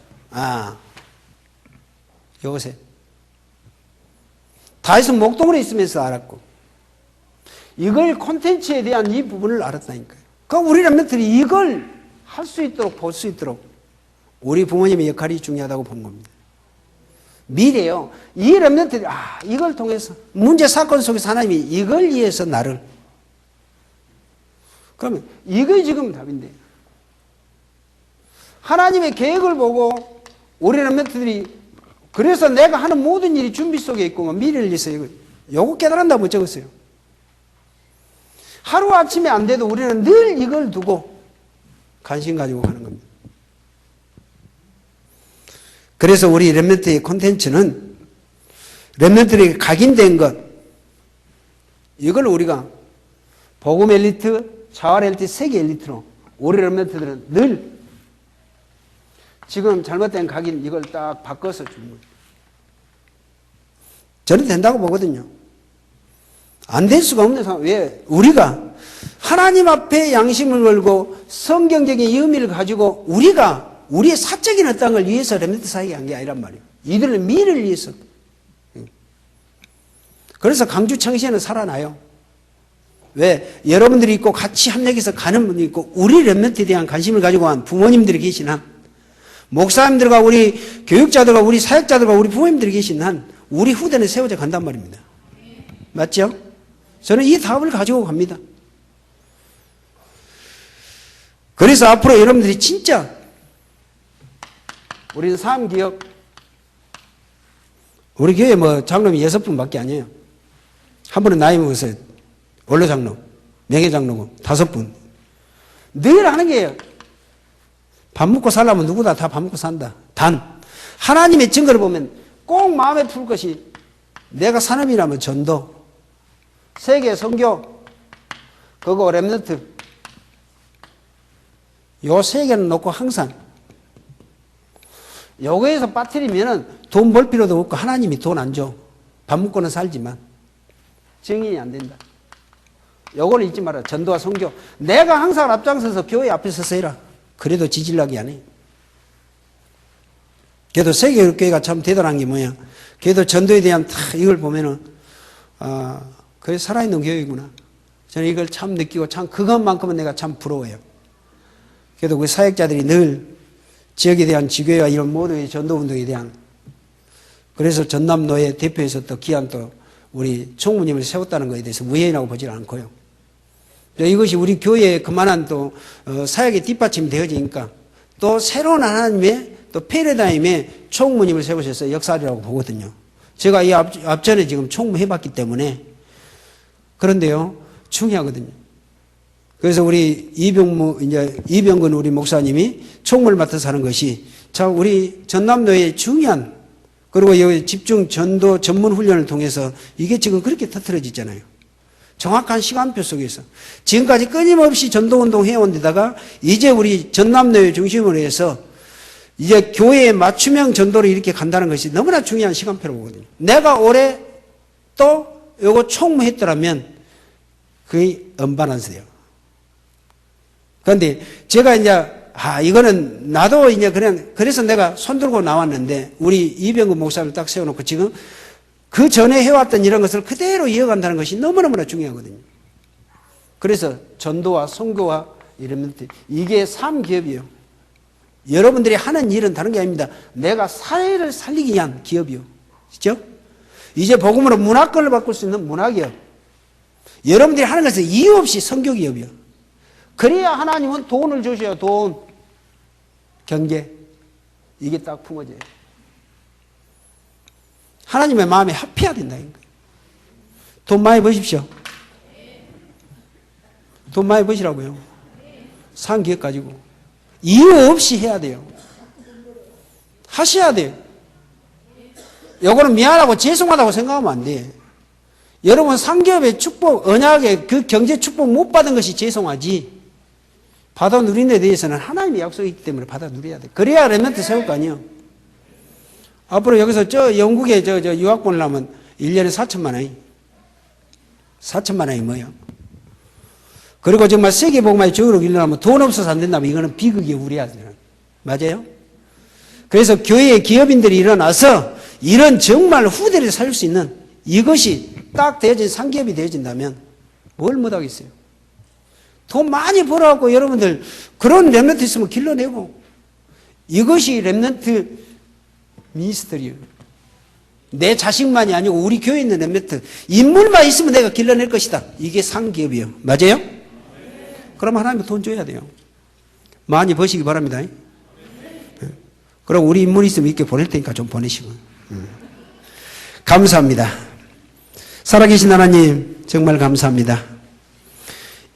요셉. 다윗은 목동으로 있으면서 알았고 이걸 콘텐츠에 대한 이 부분을 알았다니까요. 그럼 우리 렘넌트들이 이걸 할 수 있도록 볼 수 있도록 우리 부모님의 역할이 중요하다고 본 겁니다. 미래요. 이 렘넌트들이 이걸 통해서 문제 사건 속에서 하나님이 이걸 위해서 나를 그러면 이게 지금 답인데 하나님의 계획을 보고 우리 렘넌트들이 그래서 내가 하는 모든 일이 준비 속에 있고 미래를 위해서 요거 깨달은다고 못 적었어요. 하루아침에 안 돼도 우리는 늘 이걸 두고 관심 가지고 가는 겁니다. 그래서 우리 렘넌트의 콘텐츠는 렘넌트에게 각인된 것 이걸 우리가 복음 엘리트, 자활 엘리트, 세계 엘리트로 우리 렘넌트들은 늘 지금 잘못된 각인 이걸 딱 바꿔서 주는 거예요. 저는 된다고 보거든요. 안 될 수가 없는 상황. 왜? 우리가 하나님 앞에 양심을 걸고 성경적인 의미를 가지고 우리가 우리의 사적인 어떤 걸 위해서 렘넌트 사역에 한 게 아니란 말이에요. 이들의 미래를 위해서. 그래서 강주 청시에는 살아나요. 왜? 여러분들이 있고 같이 협력해서 가는 분이 있고 우리 렘넌트에 대한 관심을 가지고 한 부모님들이 계신 한, 목사님들과 우리 교육자들과 우리 사역자들과 우리 부모님들이 계신 한 우리 후대는 세워져 간단 말입니다. 맞죠? 저는 이 답을 가지고 갑니다. 그래서 앞으로 여러분들이 진짜 우리는 사암기업, 우리 교회 뭐 장로님이 6분밖에 아니에요. 한 분은 나이 먹었어요. 원로 장로, 명예 장로고 5분. 늘 하는 게요. 밥 먹고 살려면 누구나 다 밥 먹고 산다. 단 하나님의 증거를 보면 꼭 마음에 풀 것이 내가 산업이라면 전도, 세계 선교, 그거 렘넌트, 요 3개는 놓고 항상 요거에서 빠뜨리면은 돈 벌 필요도 없고 하나님이 돈 안 줘. 밥 먹고는 살지만 증인이 안 된다. 요거를 잊지 마라. 전도와 선교. 내가 항상 앞장서서 교회 앞에 서서 해라. 그래도 지질나게 안 해. 그래도 세계교회가 참 대단한 게 뭐야. 그래도 전도에 대한 이걸 보면은 그게 살아있는 교회이구나. 저는 이걸 참 느끼고 참 그것만큼은 내가 참 부러워요. 그래도 그 사역자들이 늘 지역에 대한 지교회와 이런 모두의 전도운동에 대한, 그래서 전남노회 대표에서 또 귀한 또 우리 총무님을 세웠다는 것에 대해서 무해인하고 보질 않고요. 이것이 우리 교회에 그만한 또 사역의 뒷받침이 되어지니까 또 새로운 하나님의 또 패러다임의 총무님을 세우셔서 역사리라고 보거든요. 제가 이 앞전에 지금 총무 해봤기 때문에. 그런데요, 중요하거든요. 그래서 우리 이병근 우리 목사님이 총무를 맡아서 하는 것이 참 우리 전남도의 중요한, 그리고 여기 집중 전도 전문 훈련을 통해서 이게 지금 그렇게 터트려지잖아요. 정확한 시간표 속에서 지금까지 끊임없이 전도운동 해온 데다가 이제 우리 전남도의 중심으로 해서 이제 교회의 맞춤형 전도를 이렇게 간다는 것이 너무나 중요한 시간표로 보거든요. 내가 올해 또 요거 총무했더라면 그게 언밸런스예요. 그런데 제가 이제 이거는 나도 이제 그래서 내가 손들고 나왔는데 우리 이병근 목사를 딱 세워놓고 지금 그 전에 해왔던 이런 것을 그대로 이어간다는 것이 너무너무나 중요하거든요. 그래서 전도와 선교와 이러면 이게 3기업이에요. 여러분들이 하는 일은 다른 게 아닙니다. 내가 사회를 살리기 위한 기업이요. 그렇죠? 이제 복음으로 문화권을 바꿀 수 있는 문화기업. 여러분들이 하는 것은 이유 없이 선교기업이요. 그래야 하나님은 돈을 주셔요. 돈, 경제. 이게 딱 품어져요. 하나님의 마음에 합해야 된다는 거예요. 돈 많이 버십시오. 돈 많이 버시라고요. 상기업 가지고. 이유 없이 해야 돼요. 하셔야 돼요. 요거는 미안하고 죄송하다고 생각하면 안 돼. 여러분 상기업의 축복, 언약의 그 경제 축복 못 받은 것이 죄송하지. 받아 누린 데 대해서는 하나님의 약속이 있기 때문에 받아 누려야 돼. 그래야 렘넌트 세울 거 아니에요. 앞으로 여기서 저 영국에 저 유학 보내려면 1년에 4천만 원이. 4천만 원이 뭐예요? 그리고 정말 세계복음화의 적으로 일어나면 돈 없어서 안 된다면 이거는 비극이 우리야. 맞아요? 그래서 교회의 기업인들이 일어나서 이런 정말 후대를 살릴 수 있는 이것이 딱 되어진 상기업이 되어진다면 뭘 못하겠어요? 돈 많이 벌어갖고 여러분들 그런 렘넌트 있으면 길러내고 이것이 렘넌트 미니스터리예요. 내 자식만이 아니고 우리 교회에 있는 렘넌트 인물만 있으면 내가 길러낼 것이다. 이게 상기업이에요. 맞아요? 그럼 하나님은 돈 줘야 돼요. 많이 버시기 바랍니다. 그럼 우리 인물이 있으면 이렇게 보낼 테니까 좀 보내시고. 감사합니다. 살아계신 하나님 정말 감사합니다.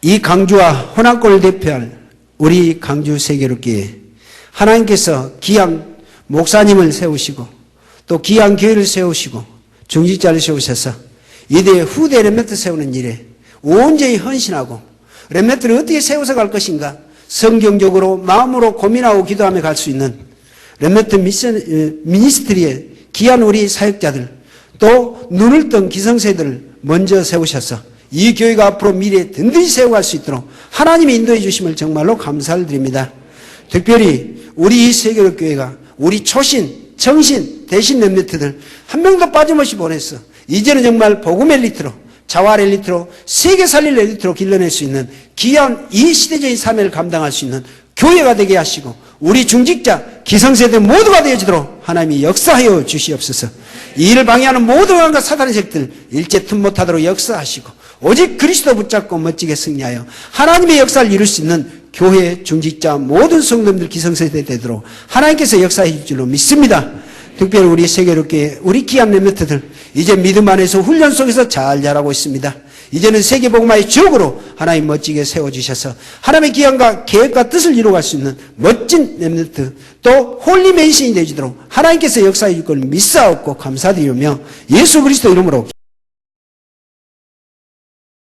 이 강주와 호남권을 대표할 우리 강주 세계롭게 하나님께서 귀한 목사님을 세우시고 또 귀한 교회를 세우시고 중직자를 세우셔서 이대 후대 렘넌트 세우는 일에 온전히 헌신하고 렘넌트를 어떻게 세워서 갈 것인가 성경적으로 마음으로 고민하고 기도하며 갈 수 있는 렘넌트 미니스트리의 귀한 우리 사역자들 또 눈을 뜬 기성세들을 먼저 세우셔서 이 교회가 앞으로 미래에 든든히 세워갈 수 있도록 하나님이 인도해 주심을 정말로 감사를 드립니다. 특별히 우리 이 세계교회가 우리 초신, 청신, 대신 렘넌트들 한 명도 빠짐없이 보냈어. 이제는 정말 복음 엘리트로, 자활 엘리트로, 세계 살릴 엘리트로 길러낼 수 있는 귀한 이 시대적인 사명을 감당할 수 있는 교회가 되게 하시고 우리 중직자, 기성세대 모두가 되어지도록 하나님이 역사하여 주시옵소서. 이 일을 방해하는 모든 왕과 사단의 색들 일제 틈 못하도록 역사하시고 오직 그리스도 붙잡고 멋지게 승리하여 하나님의 역사를 이룰 수 있는 교회, 중직자, 모든 성도님들 기성세대 되도록 하나님께서 역사해 줄 줄로 믿습니다. 특별히 우리 세계롭게 우리 귀한 렘넌트들 이제 믿음 안에서 훈련 속에서 잘 자라고 있습니다. 이제는 세계복음화의 지역으로 하나님 멋지게 세워주셔서 하나님의 기한과 계획과 뜻을 이루어갈 수 있는 멋진 렘넌트 또 홀리 맨신이 되시도록 하나님께서 역사해 줄 걸 믿사옵고 감사드리며 예수 그리스도 이름으로